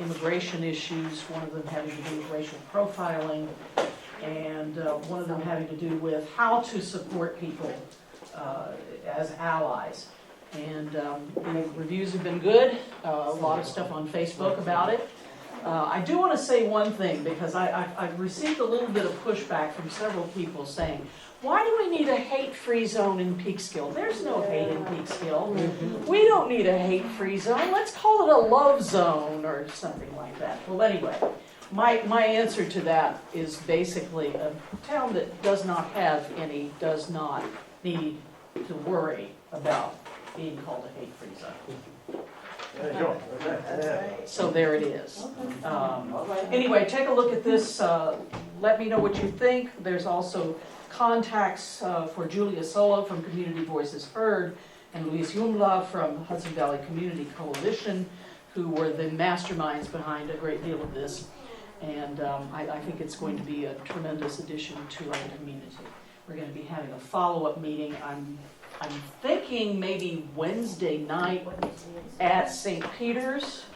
immigration issues, one of them having to do with racial profiling, and one of them having to do with how to support people as allies. And the reviews have been good, a lot of stuff on Facebook about it. I do want to say one thing, because I've received a little bit of pushback from several people saying, why do we need a hate-free zone in Peekskill? There's no hate in Peekskill. We don't need a hate-free zone. Let's call it a love zone or something like that. Well, anyway, my answer to that is basically a town that does not have any does not need to worry about being called a hate-free zone.
There you go.
So there it is. Anyway, take a look at this. Let me know what you think. There's also contacts for Julia Solo from Community Voices Heard and Luis Jumla from Hudson Valley Community Coalition, who were the masterminds behind a great deal of this. And I think it's going to be a tremendous addition to our community. We're going to be having a follow-up meeting. I'm thinking maybe Wednesday night at St. Peter's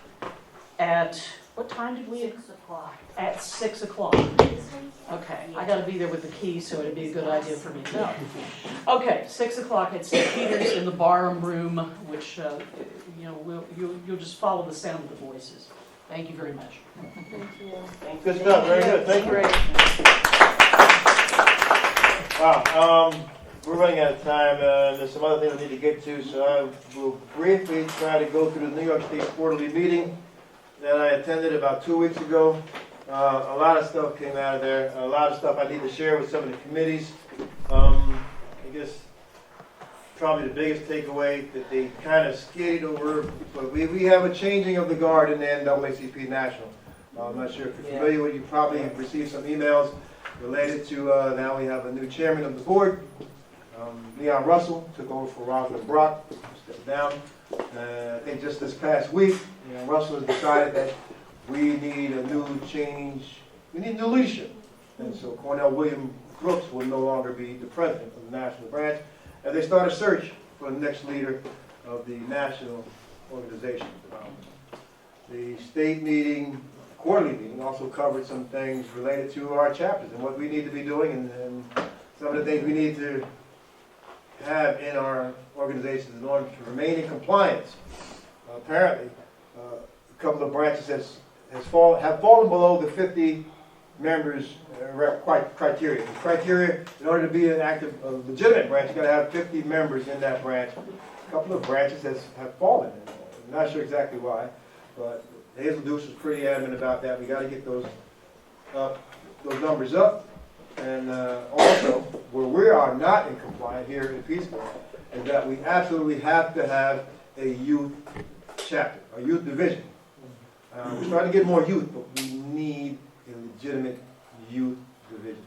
at, what time did we?
6 o'clock.
At 6 o'clock. Okay, I gotta be there with the key, so it'd be a good idea for me to know. Okay, 6 o'clock at St. Peter's in the barroom room, which, you know, you'll just follow the sound of the voices. Thank you very much.
Thank you.
Good stuff, very good. Thank you. Wow. we're running out of time, and there's some other things I need to get to, so I will briefly try to go through the New York State quarterly meeting that I attended about 2 weeks ago. A lot of stuff came out of there, a lot of stuff I need to share with some of the committees. I guess probably the biggest takeaway that they kind of skated over, but we have a changing of the guard in the NAACP National. I'm not sure if you're familiar with it, you probably have received some emails related to now we have a new chairman of the board. Leon Russell took over for Rosalind Brock, stepped down. I think just this past week, Russell has decided that we need a new change, we need new leadership. And so Cornell William Brooks will no longer be the president of the national branch, and they start a search for the next leader of the national organization. The state meeting, quarterly meeting, also covered some things related to our chapters and what we need to be doing and some of the things we need to have in our organizations in order to remain in compliance. Apparently, a couple of branches have fallen below the 50 members criteria. The criteria, in order to be an active, legitimate branch, you've got to have 50 members in that branch. A couple of branches have fallen. I'm not sure exactly why, but Hazel Deuce was pretty adamant about that. We got to get those numbers up. And also, where we are not in compliance here in Peekskill is that we absolutely have to have a youth chapter, a youth division. We're starting to get more youth, but we need a legitimate youth division.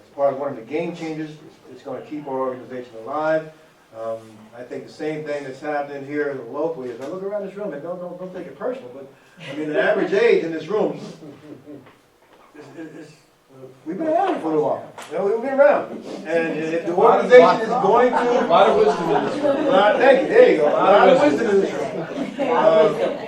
As part of one of the game changers, it's going to keep our organization alive. I think the same thing that's happening here locally is I look around this room and don't take it personal, but I mean the average age in this room is we've been around for a little while. We've been around. And if the organization is going to...
A lot of wisdom in this room.
Thank you. There you go. A lot of wisdom in this room.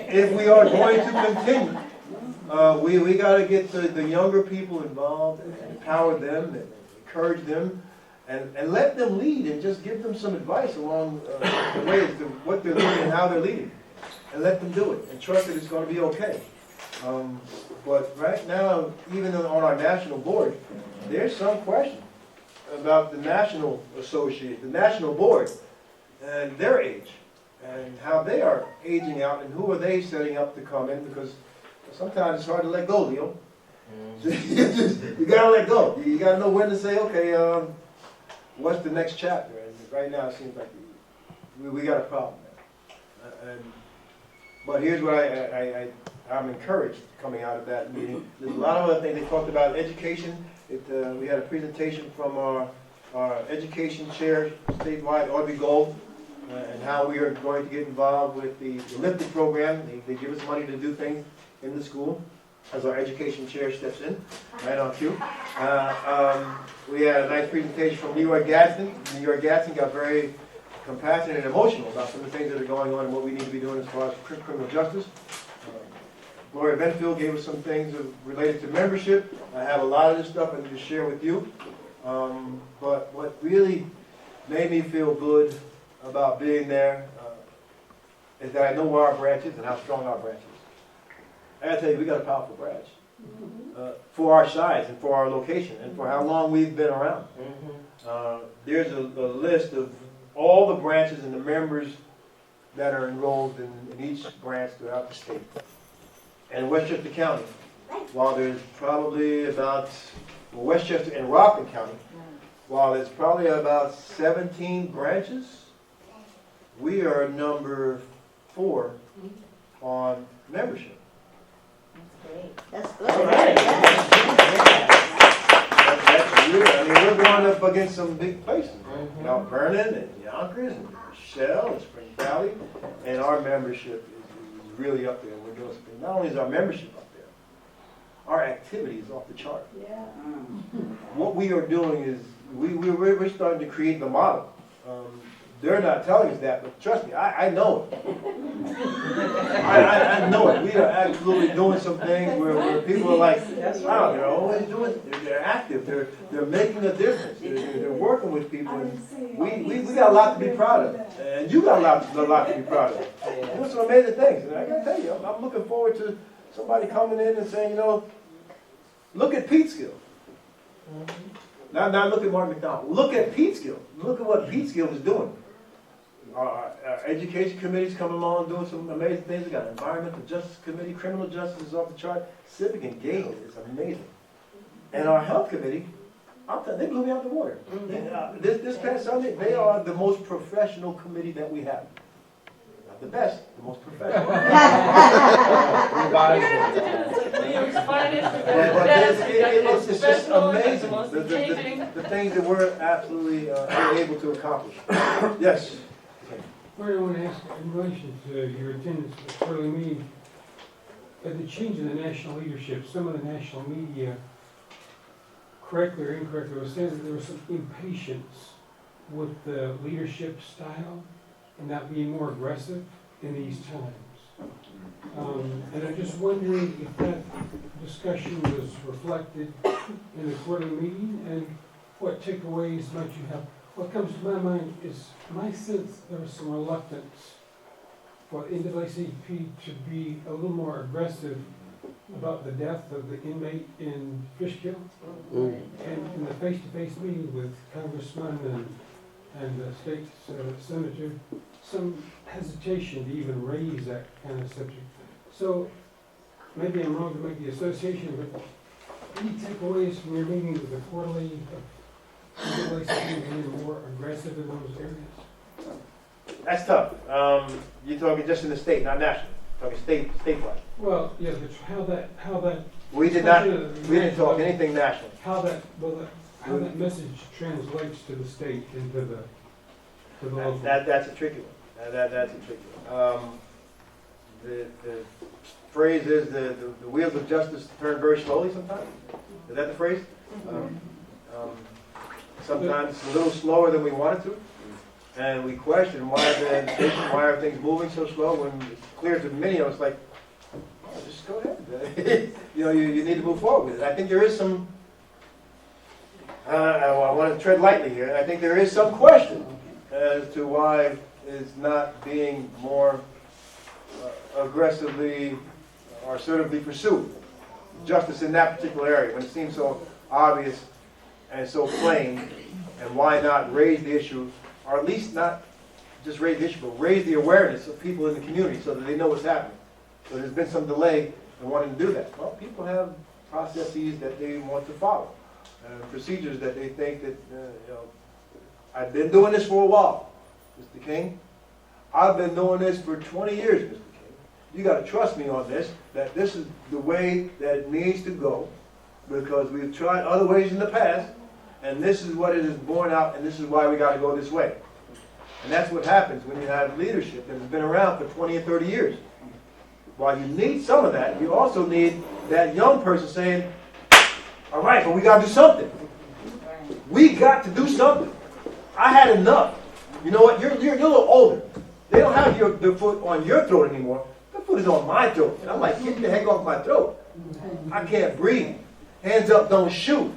If we are going to continue, we got to get the younger people involved and empower them and encourage them and let them lead and just give them some advice along the way as to what they're leading and how they're leading. And let them do it and trust that it's going to be okay. But right now, even on our national board, there's some question about the national associate, the national board, and their age, and how they are aging out, and who are they setting up to come in, because sometimes it's hard to let go, Leo. You gotta let go. You gotta know when to say, okay, what's the next chapter? And right now it seems like we got a problem there. But here's what I'm encouraged coming out of that meeting. There's a lot of other things they talked about. Education. We had a presentation from our education chair statewide, Audrey Gold, and how we are going to get involved with the Lifted program. They give us money to do things in the school as our education chair steps in, right on cue. We had a nice presentation from Leroy Gadsden. Leroy Gadsden got very compassionate and emotional about some of the things that are going on and what we need to be doing as far as criminal justice. Gloria Benfield gave us some things related to membership. I have a lot of this stuff I need to share with you. But what really made me feel good about being there is that I know where our branch is and how strong our branch is. I gotta tell you, we got a powerful branch for our size and for our location and for how long we've been around. There's a list of all the branches and the members that are enrolled in each branch throughout the state. And Westchester County, while there's probably about, Westchester and Rockland County, while there's probably about 17 branches, we are number 4 on membership.
That's good.
All right. That's really, I mean, we're going up against some big places. Mount Vernon and Yonkers and Rochelle and Spring Valley, and our membership is really up there. We're doing something. Not only is our membership up there, our activity is off the chart.
Yeah.
What we are doing is we're starting to create the model. They're not telling us that, but trust me, I know it. I know it. We are absolutely doing some things where people are like, wow, they're always doing, they're active, they're making a difference, they're working with people, and we got a lot to be proud of, and you got a lot to be proud of. You're doing some amazing things, and I gotta tell you, I'm looking forward to somebody coming in and saying, you know, look at Peekskill. Not look at Martin McDonald. Look at Peekskill. Look at what Peekskill is doing. Our education committee's coming along doing some amazing things. We got an environmental justice committee, criminal justice is off the chart, civic engagement is amazing. And our health committee, I'm telling you, they blew me out the water. This past Sunday, they are the most professional committee that we have. Not the best, the most professional. It's just amazing, the things that we're absolutely able to accomplish. Yes?
What I want to ask in relation to your attendance at the quarterly meeting, at the change in the national leadership, some of the national media, correctly or incorrectly, was saying that there was some impatience with the leadership style and not being more aggressive in these times. And I'm just wondering if that discussion was reflected in the quarterly meeting and what takeaways might you have. What comes to my mind is my sense there was some reluctance for NAACP to be a little more aggressive about the death of the inmate in Peekskill. And in the face-to-face meeting with Congressman and the state senator, some hesitation to even raise that kind of subject. So maybe I'm wrong to make the association, but any takeaways from your meeting with the quarterly being more aggressive in those areas?
That's tough. You're talking just in the state, not national. Talking statewide.
Well, yeah, but how that.
We didn't talk anything national.
How that message translates to the state and to the local.
That's a tricky one. That's a tricky one. The phrase is the wheels of justice turn very slowly sometimes. Is that the phrase? Sometimes it's a little slower than we want it to. And we question why are things moving so slow when it's clear to many of us, like, just go ahead. You need to move forward with it. I think there is some, I want to tread lightly here, I think there is some question as to why it's not being more aggressively or assertively pursued. Justice in that particular area, when it seems so obvious and so plain, and why not raise the issue, or at least not just raise the issue, but raise the awareness of people in the community so that they know what's happening. So there's been some delay in wanting to do that. Well, people have processes that they want to follow, procedures that they think that, I've been doing this for a while, Mr. King. I've been doing this for 20 years, Mr. King. You got to trust me on this, that this is the way that it needs to go, because we've tried other ways in the past, and this is what it is borne out, and this is why we got to go this way. And that's what happens when you have leadership that has been around for 20 and 30 years. While you need some of that, you also need that young person saying, all right, but we got to do something. We got to do something. I had enough. You know what? You're a little older. They don't have their foot on your throat anymore. Their foot is on my throat. And I'm like, get the heck off my throat. I can't breathe. Hands up, don't shoot.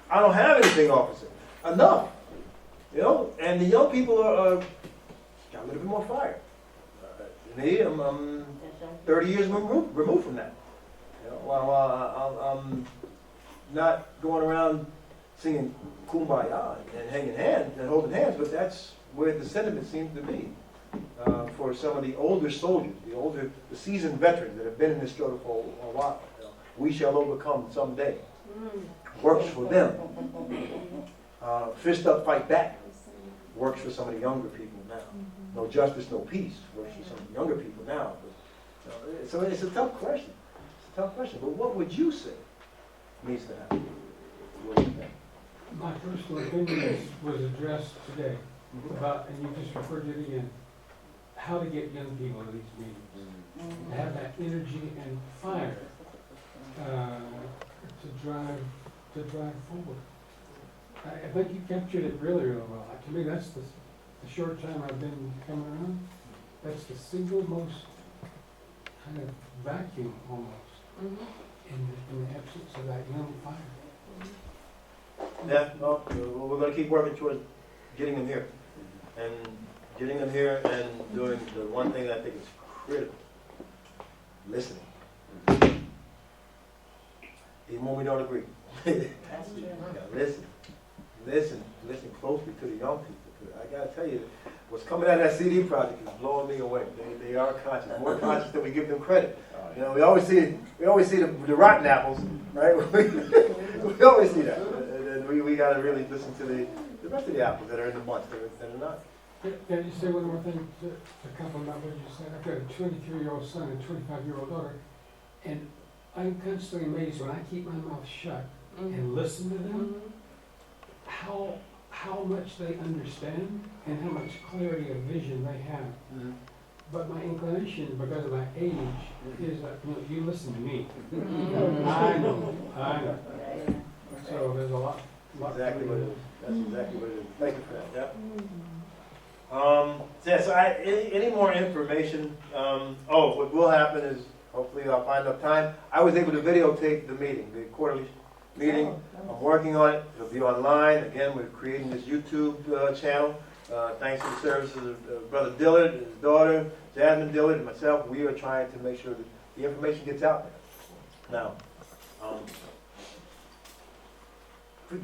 I don't have anything, officer. Enough. And the young people are got a little bit more fire. Me, I'm 30 years removed from that. I'm not going around singing Kumbaya and hanging hands and holding hands, but that's where the sentiment seems to be for some of the older soldiers, the seasoned veterans that have been in this struggle for a while. We shall overcome someday. Works for them. Fist up, fight back. Works for some of the younger people now. No justice, no peace. Works for some of the younger people now. But, so it's a tough question. It's a tough question. But what would you say needs to happen? What do you think?
My personal opinion was addressed today about, and you just referred to it again, how to get young people to these meetings. To have that energy and fire to drive forward. I think you captured it really well. To me, that's the short time I've been coming around. That's the single most kind of vacuum almost in the absence of that young fire.
Yeah, well, we're going to keep working towards getting them here. And getting them here and doing the one thing that I think is critical. Listening. Even when we don't agree. That's true. Listen. listen closely to the young people. 'Cause I gotta tell you, what's coming out of that CD project is blowing me away. They are conscious, more conscious than we give them credit. You know, we always see the rotten apples, right? We always see that, and we gotta really listen to the rest of the apples that are in the bunch that are not.
Can I just say one more thing to compliment what you said? I've got a 23-year-old son and a 25-year-old daughter, and I'm constantly amazed when I keep my mouth shut and listen to them, how much they understand and how much clarity of vision they have. But my inclination, because of my age, is that you listen to me. I know. So there's a lot.
Exactly what it is. That's exactly what it is. Thank you for that. Yeah. So any more information? What will happen is hopefully I'll find enough time. I was able to videotape the meeting, the quarterly meeting. I'm working on it. It'll be online. Again, we're creating this YouTube channel. Thanks to the services of Brother Dillard, his daughter, Jasmine Dillard, and myself. We are trying to make sure that the information gets out there. Now,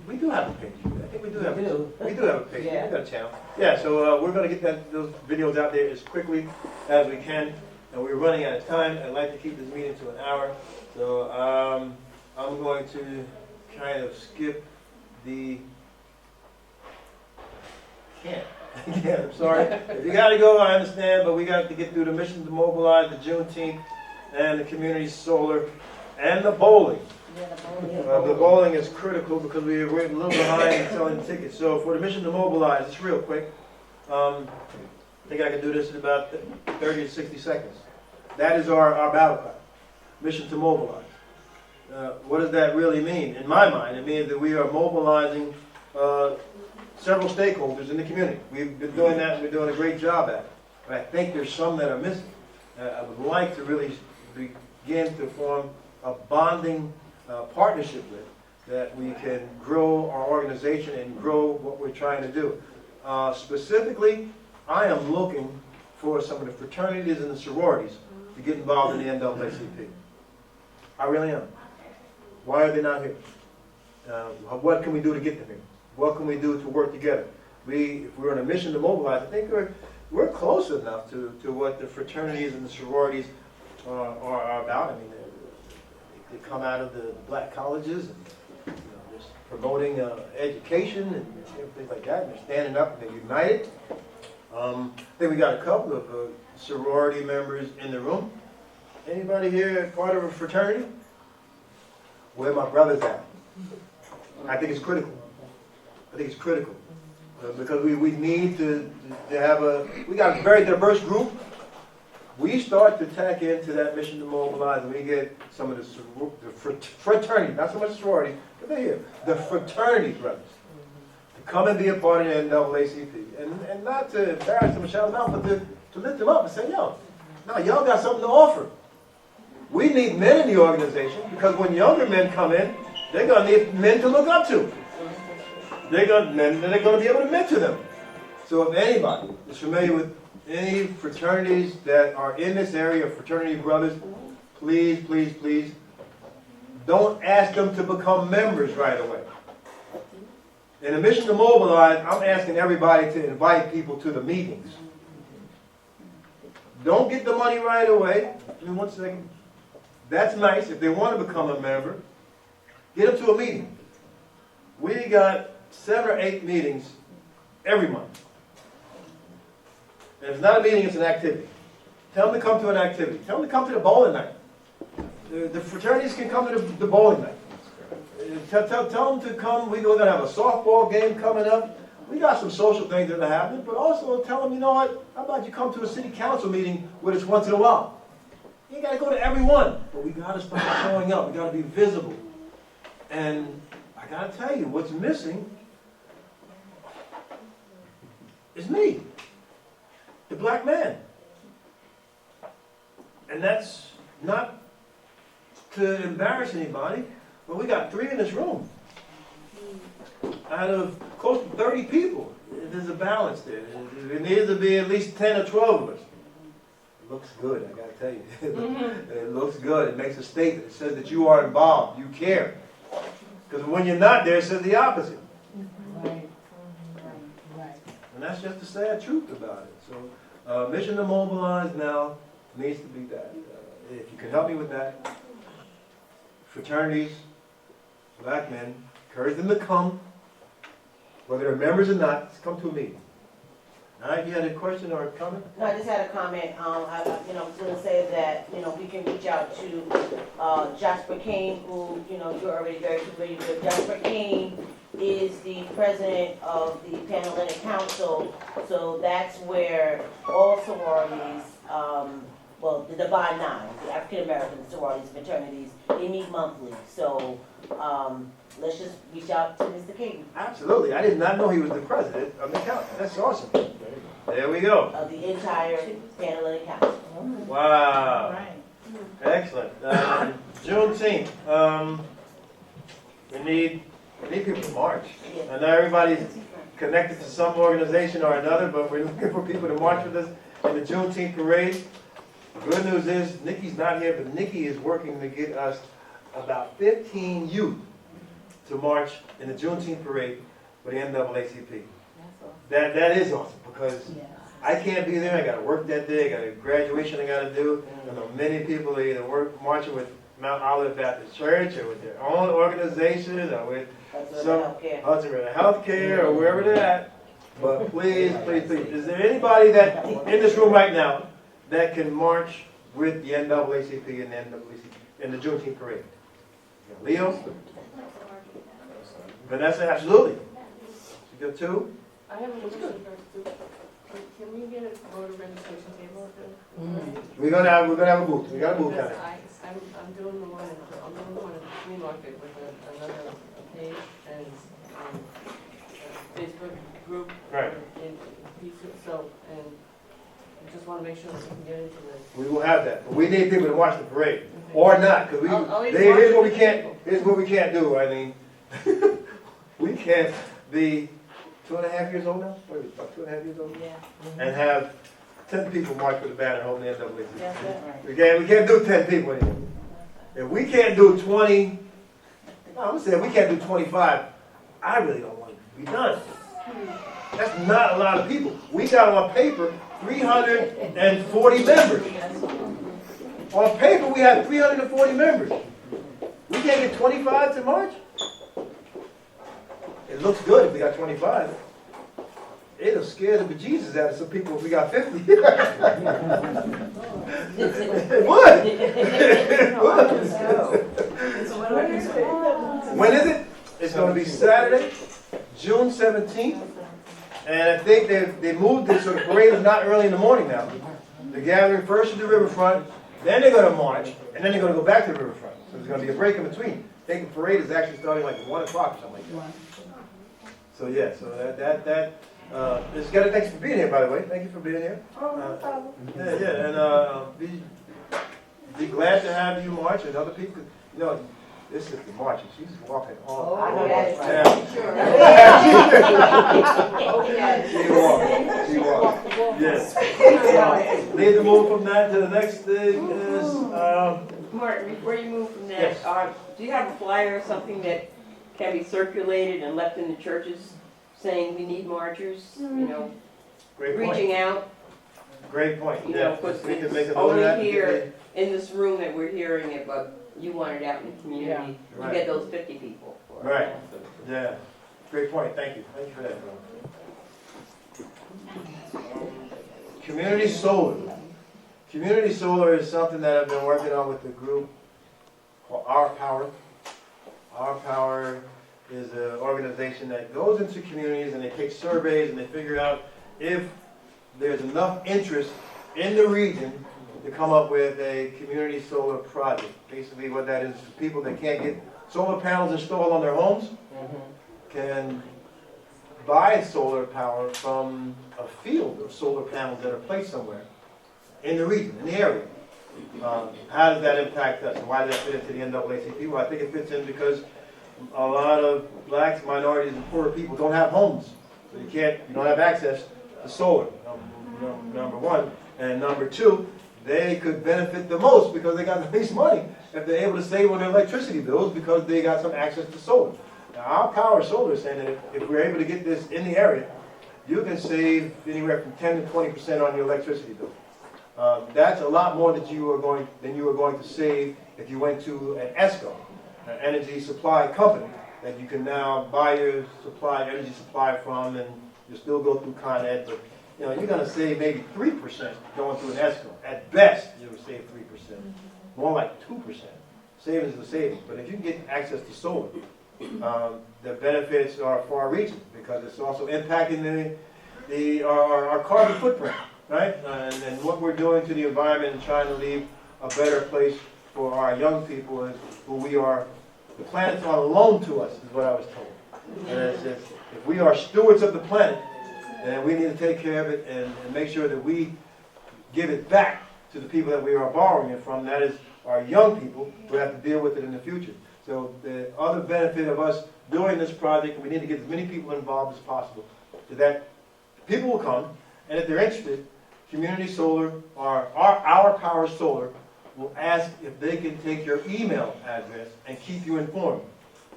we do have a page. I think we do have a page.
Yeah.
We got a channel. Yeah, so we're going to get those videos out there as quickly as we can. And we're running out of time. I'd like to keep this meeting to an hour. So I'm going to kind of skip the... Can't. I'm sorry. If you got to go, I understand, but we got to get through the mission to mobilize, the Juneteenth, and the community solar, and the bowling. The bowling is critical because we're a little behind in selling tickets. So for the mission to mobilize, it's real quick. I think I can do this in about 30 to 60 seconds. That is our battle cry, mission to mobilize. What does that really mean? In my mind, it means that we are mobilizing several stakeholders in the community. We've been doing that, and we're doing a great job at it. But I think there's some that are missing. I would like to really begin to form a bonding partnership with, that we can grow our organization and grow what we're trying to do. Specifically, I am looking for some of the fraternities and the sororities to get involved in the NAACP. I really am. Why are they not here? What can we do to get them here? What can we do to work together? If we're on a mission to mobilize, I think we're close enough to what the fraternities and the sororities are about. I mean, they come out of the black colleges and just promoting education and things like that. And they're standing up and they're united. I think we got a couple of sorority members in the room. Anybody here part of a fraternity? Where my brothers at? I think it's critical. Because we need to have we got a very diverse group. We start to tack into that mission to mobilize, and we get some of the fraternity, not so much sorority, but they're here, the fraternity brothers, to come and be a part of the NAACP. And not to embarrass them and shout them out, but to lift them up and say, y'all got something to offer. We need men in the organization, because when younger men come in, they're going to need men to look up to. They're going to be able to mentor them. So if anybody is familiar with any fraternities that are in this area, fraternity brothers, please, please, please, don't ask them to become members right away. In a mission to mobilize, I'm asking everybody to invite people to the meetings. Don't get the money right away. Give me 1 second. That's nice. If they want to become a member, get them to a meeting. We got 7 or 8 meetings every month. And if it's not a meeting, it's an activity. Tell them to come to an activity. Tell them to come to the bowling night. The fraternities can come to the bowling night. Tell them to come. We're going to have a softball game coming up. We got some social things that are happening, but also tell them, you know what, how about you come to a city council meeting with us once in a while? You ain't got to go to every one, but we got to start showing up. We got to be visible. And I got to tell you, what's missing is me, the black man. And that's not to embarrass anybody, but we got 3 in this room. Out of close to 30 people, there's a balance there. There needs to be at least 10 or 12 of us. It looks good, I gotta tell you. It looks good. It makes a statement. It says that you are involved, you care. Because when you're not there, it says the opposite. And that's just the sad truth about it. So, mission to mobilize now needs to be that. If you can help me with that, fraternities, black men, encourage them to come, whether they're members or not, just come to a meeting. All right, you had a question or a comment?
No, I just had a comment. I was going to say that, we can reach out to Jasper Kane, who, you're already very familiar with. Jasper Kane is the president of the Panhellenic Council, so that's where all sororities, the Divine Nine, the African American sororities, fraternities, they meet monthly. So let's just reach out to Mr. Kane.
Absolutely. I did not know he was the president of the council. That's awesome. There we go.
Of the entire Panhellenic Council.
Wow. Excellent. Juneteenth. We need people to march. I know everybody's connected to some organization or another, but we're looking for people to march with us in the Juneteenth parade. Good news is Nikki's not here, but Nikki is working to get us about 15 youth to march in the Juneteenth parade for the NAACP. That is awesome because I can't be there. I got to work that day. I got a graduation I got to do. I know many people are either marching with Mount Olive Baptist Church or with their own organization or with Hudson River Healthcare or wherever they're at. But please, please, please, is there anybody that in this room right now that can march with the NAACP and the NAACP in the Juneteenth parade? Leo? Vanessa, absolutely. You got two?
I have a question first. Can we get a voter registration table at the?
We're gonna have a booth. We got a booth coming.
I'm doing the one in the flea market with another page and Facebook group.
Right.
So, and I just want to make sure that we can get into this.
We will have that, but we need people to watch the parade, or not, because here's what we can't do. I mean, we can't be 2.5 years old now. What are we, about 2.5 years old?
Yeah.
And have 10 people march with a banner holding the NAACP. We can't do 10 people anymore. If we can't do 20, I'm gonna say if we can't do 25, I really don't want it to be done. That's not a lot of people. We got on paper 340 members. On paper, we have 340 members. We can't get 25 to march? It looks good if we got 25. It'll scare the bejesus out of some people if we got 50. It would. It would. When is it? It's going to be Saturday, June 17th. And I think they moved this so the parade is not early in the morning now. They're gathering first at the riverfront, then they're going to march, and then they're going to go back to the riverfront. So there's going to be a break in between. I think the parade is actually starting like at 1 o'clock or something like that. So yeah, so thanks for being here, by the way. Thank you for being here. And be glad to have you march and other people. This is the march, and she's walking all over town. She walked. Yes. Need to move from that to the next thing is.
Martin, before you move from that,
Yes.
do you have a flyer or something that can be circulated and left in the churches saying we need marchers?
Great point.
Reaching out.
Great point.
Because
we can make
it's
a note of that.
only here in this room that we're hearing it, but you want it out in the community to get those 50 people.
Right. Yeah. Great point. Thank you. Thank you for that. Community solar. Community solar is something that I've been working on with the group called Our Power. Our Power is an organization that goes into communities and they take surveys and they figure out if there's enough interest in the region to come up with a community solar project. Basically what that is people that can't get solar panels installed on their homes can buy solar power from a field of solar panels that are placed somewhere in the region, in the area. How does that impact us? And why does that fit into the NAACP? Well, I think it fits in because a lot of blacks, minorities, and poorer people don't have homes. So you don't have access to solar, number one. And number two, they could benefit the most because they got the least money if they're able to save on their electricity bills because they got some access to solar. Now, Our Power Solar is saying that if we're able to get this in the area you can save anywhere from 10 to 20% on your electricity bill. That's a lot more than you are going to save if you went to an ESCO, an energy supply company, that you can now buy your energy supply from, and you still go through Con Ed, but you're going to save maybe 3% going through an ESCO. At best, you'll save 3%. More like 2%. Savings is a savings. But if you can get access to solar, the benefits are far-reaching because it's also impacting our carbon footprint, right? And what we're doing to the environment and trying to leave a better place for our young people and who we are. The planet's on loan to us, is what I was told. And if we are stewards of the planet, then we need to take care of it and make sure that we give it back to the people that we are borrowing it from. That is our young people who have to deal with it in the future. So the other benefit of us doing this project, we need to get as many people involved as possible, so that people will come, and if they're interested, Community Solar or Our Power Solar will ask if they can take your email address and keep you informed.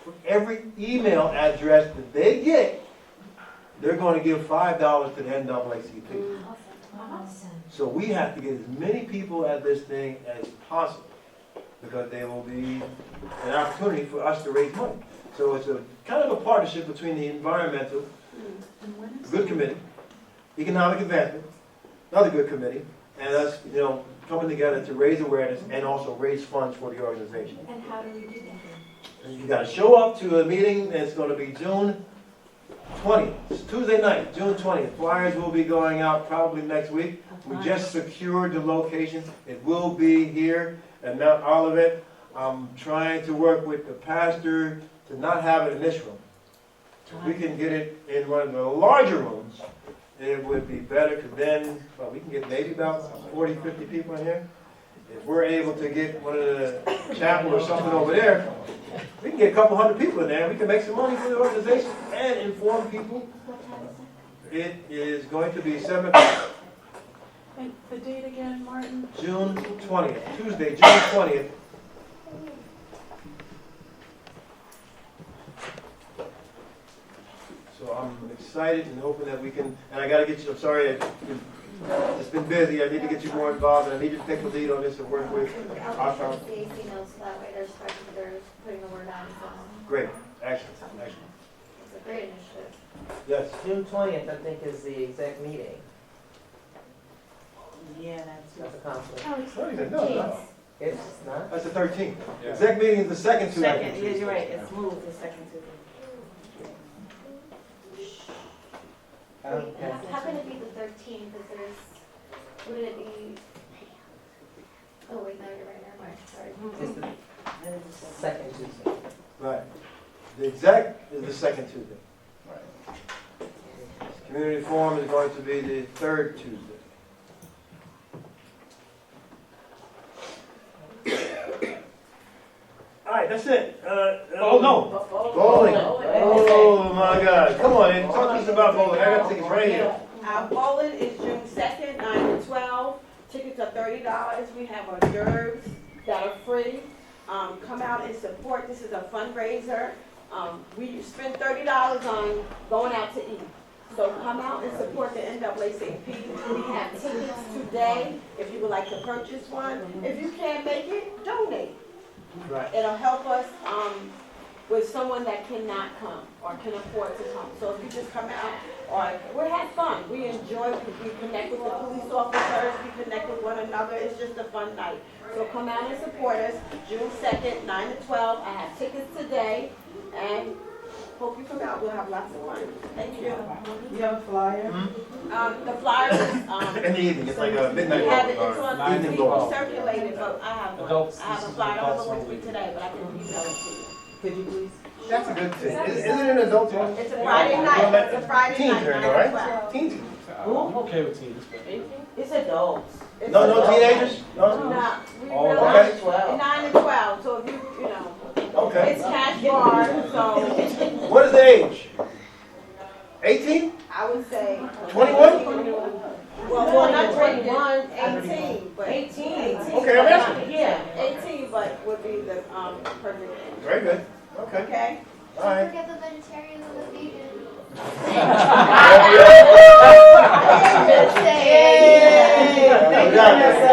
For every email address that they get, they're going to give $5 to the NAACP.
Awesome.
So we have to get as many people at this thing as possible, because there will be an opportunity for us to raise money. So it's a kind of a partnership between the environmental, good committee, economic advancement, another good committee, and us, coming together to raise awareness and also raise funds for the organization.
And how do we do that?
And you got to show up to a meeting that's going to be June 20th. It's Tuesday night, June 20th. Flyers will be going out probably next week. We just secured the location. It will be here at Mount Olivet. I'm trying to work with the pastor to not have it in this room. If we can get it in one of the larger rooms, it would be better, because then we can get maybe about 40, 50 people in here. If we're able to get one of the chapel or something over there, we can get a couple hundred people in there. We can make some money for the organization and inform people. It is going to be 7 o'clock.
And the date again, Martin?
June 20th, Tuesday, June 20th. So I'm excited and hoping that we can, and I got to get you, I'm sorry, it's been busy. I need to get you more involved, and I need you to take the lead on this and work with our
I'll get the CAC notes so that way they're putting the word out. So
Great, excellent.
it's a great initiative.
Yes.
June 20th, I think, is the exec meeting.
Yeah,
That's a conflict.
Oh, it's
No, you said no.
It's not?
That's the 13th. Exec meeting is the second Tuesday.
Second, yeah, you're right, it's moved to second Tuesday.
Okay.
How can it be the 13th? Because would it be? Oh wait, no, you're right. Never mind. Sorry.
It's the second Tuesday.
Right. The exec is the second Tuesday. Right. Community forum is going to be the third Tuesday. All right, that's it. Oh no, bowling. Oh my God! Come on, in. Talk to us about bowling. I got tickets right here.
Our bowling is June 2nd, 9 to 12. Tickets are $30. We have hors d'oeuvres that are free. Come out and support. This is a fundraiser. We spend $30 on going out to eat. So come out and support the NAACP. We have tickets today if you would like to purchase one. If you can't make it, donate.
Right.
It'll help us with someone that cannot come or can afford to come. So if you just come out, we have fun. We enjoy, we connect with the police officers, we connect with one another. It's just a fun night. So come out and support us. June 2nd, 9 to 12. I have tickets today, and hope you come out. We'll have lots of fun. Thank you.
You have a flyer?
The flyer is,
In the evening, it's like a midnight
we have it,
ball.
it's
or
on,
evening
people
ball.
circulate it, but I have one.
Adults,
I have a flyer. I don't know with me today, but I can email it to you.
Could you please?
That's a good thing. Isn't it an adult one?
It's a Friday night. It's a Friday
Teens
night.
are in there,
9 to
right?
12.
Teens.
I'm okay with teens, but
It's adults.
It's
No
adults.
teenagers? No?
Nah, we
All
really,
okay.
9 to 12.
9 to 12, so if you know,
Okay.
it's cash bar, so
What is the age? 18?
I would say.
21?
Well, not
21,
18, but.
18.
Okay, I'm asking.
Yeah.
18, but would be the, perfect age.
Very good. Okay.
Okay?
All
Don't
right.
forget the vegetarians and the vegans.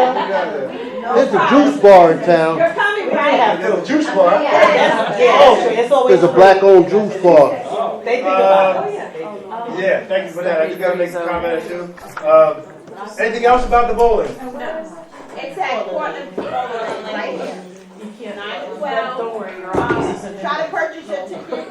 There's a juice bar in town.
You're coming,
We
right?
have
There's a
to.
juice bar.
It's always.
There's a black-owned juice bar.
They think about it.
Yeah, thank you for that. I just gotta make a comment or two. Anything else about the bowling?
It's at Portland Bowling right here. 9 to 12. Try to purchase your ticket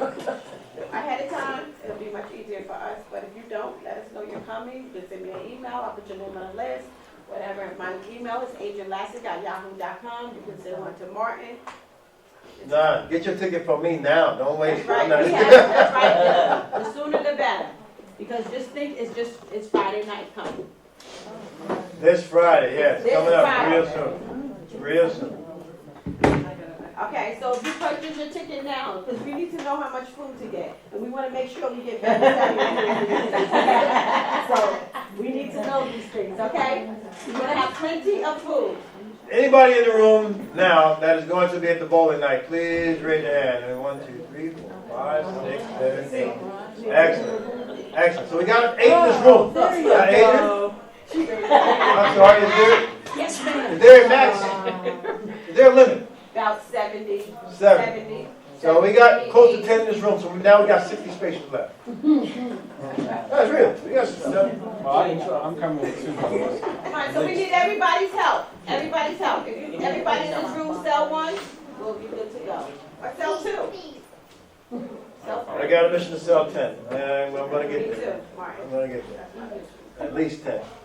ahead of time. It'll be much easier for us. But if you don't, let us know you're coming. You can send me an email. I'll put your name on the list. Whatever. My email is agentlassic@yahoo.com. You can send one to Martin.
Nah, get your ticket from me now. Don't wait.
That's right.
I'm not-
That's right. The sooner the better. Because just think, it's Friday night coming.
This Friday, yes,
This
coming up
Friday.
real soon. Real soon.
Okay, so if you purchase your ticket now, because we need to know how much food to get, and we want to make sure we get vegetarian. So we need to know these things, okay? We're gonna have plenty of food.
Anybody in the room now that is going to be at the bowling night, please raise your hand. And 1, 2, 3, 4, 5, 6, 7, 8. Excellent. Excellent. So we got 8 in this room. Got 8 here? I'm sorry, is there a max? Is there a limit?
About 70.
70. So we got close to 10 in this room, so now we got 60 spaces left. That's real. We got
Well, I'm coming with 2 dollars.
Come on, so we need everybody's help. Everybody's help. If everybody in this room sell one, we'll be good to go. Or sell 2. Sell 4.
I got a mission to sell 10. And I'm going to
Me
get there.
too, Martin.
I'm going to get there. At least 10.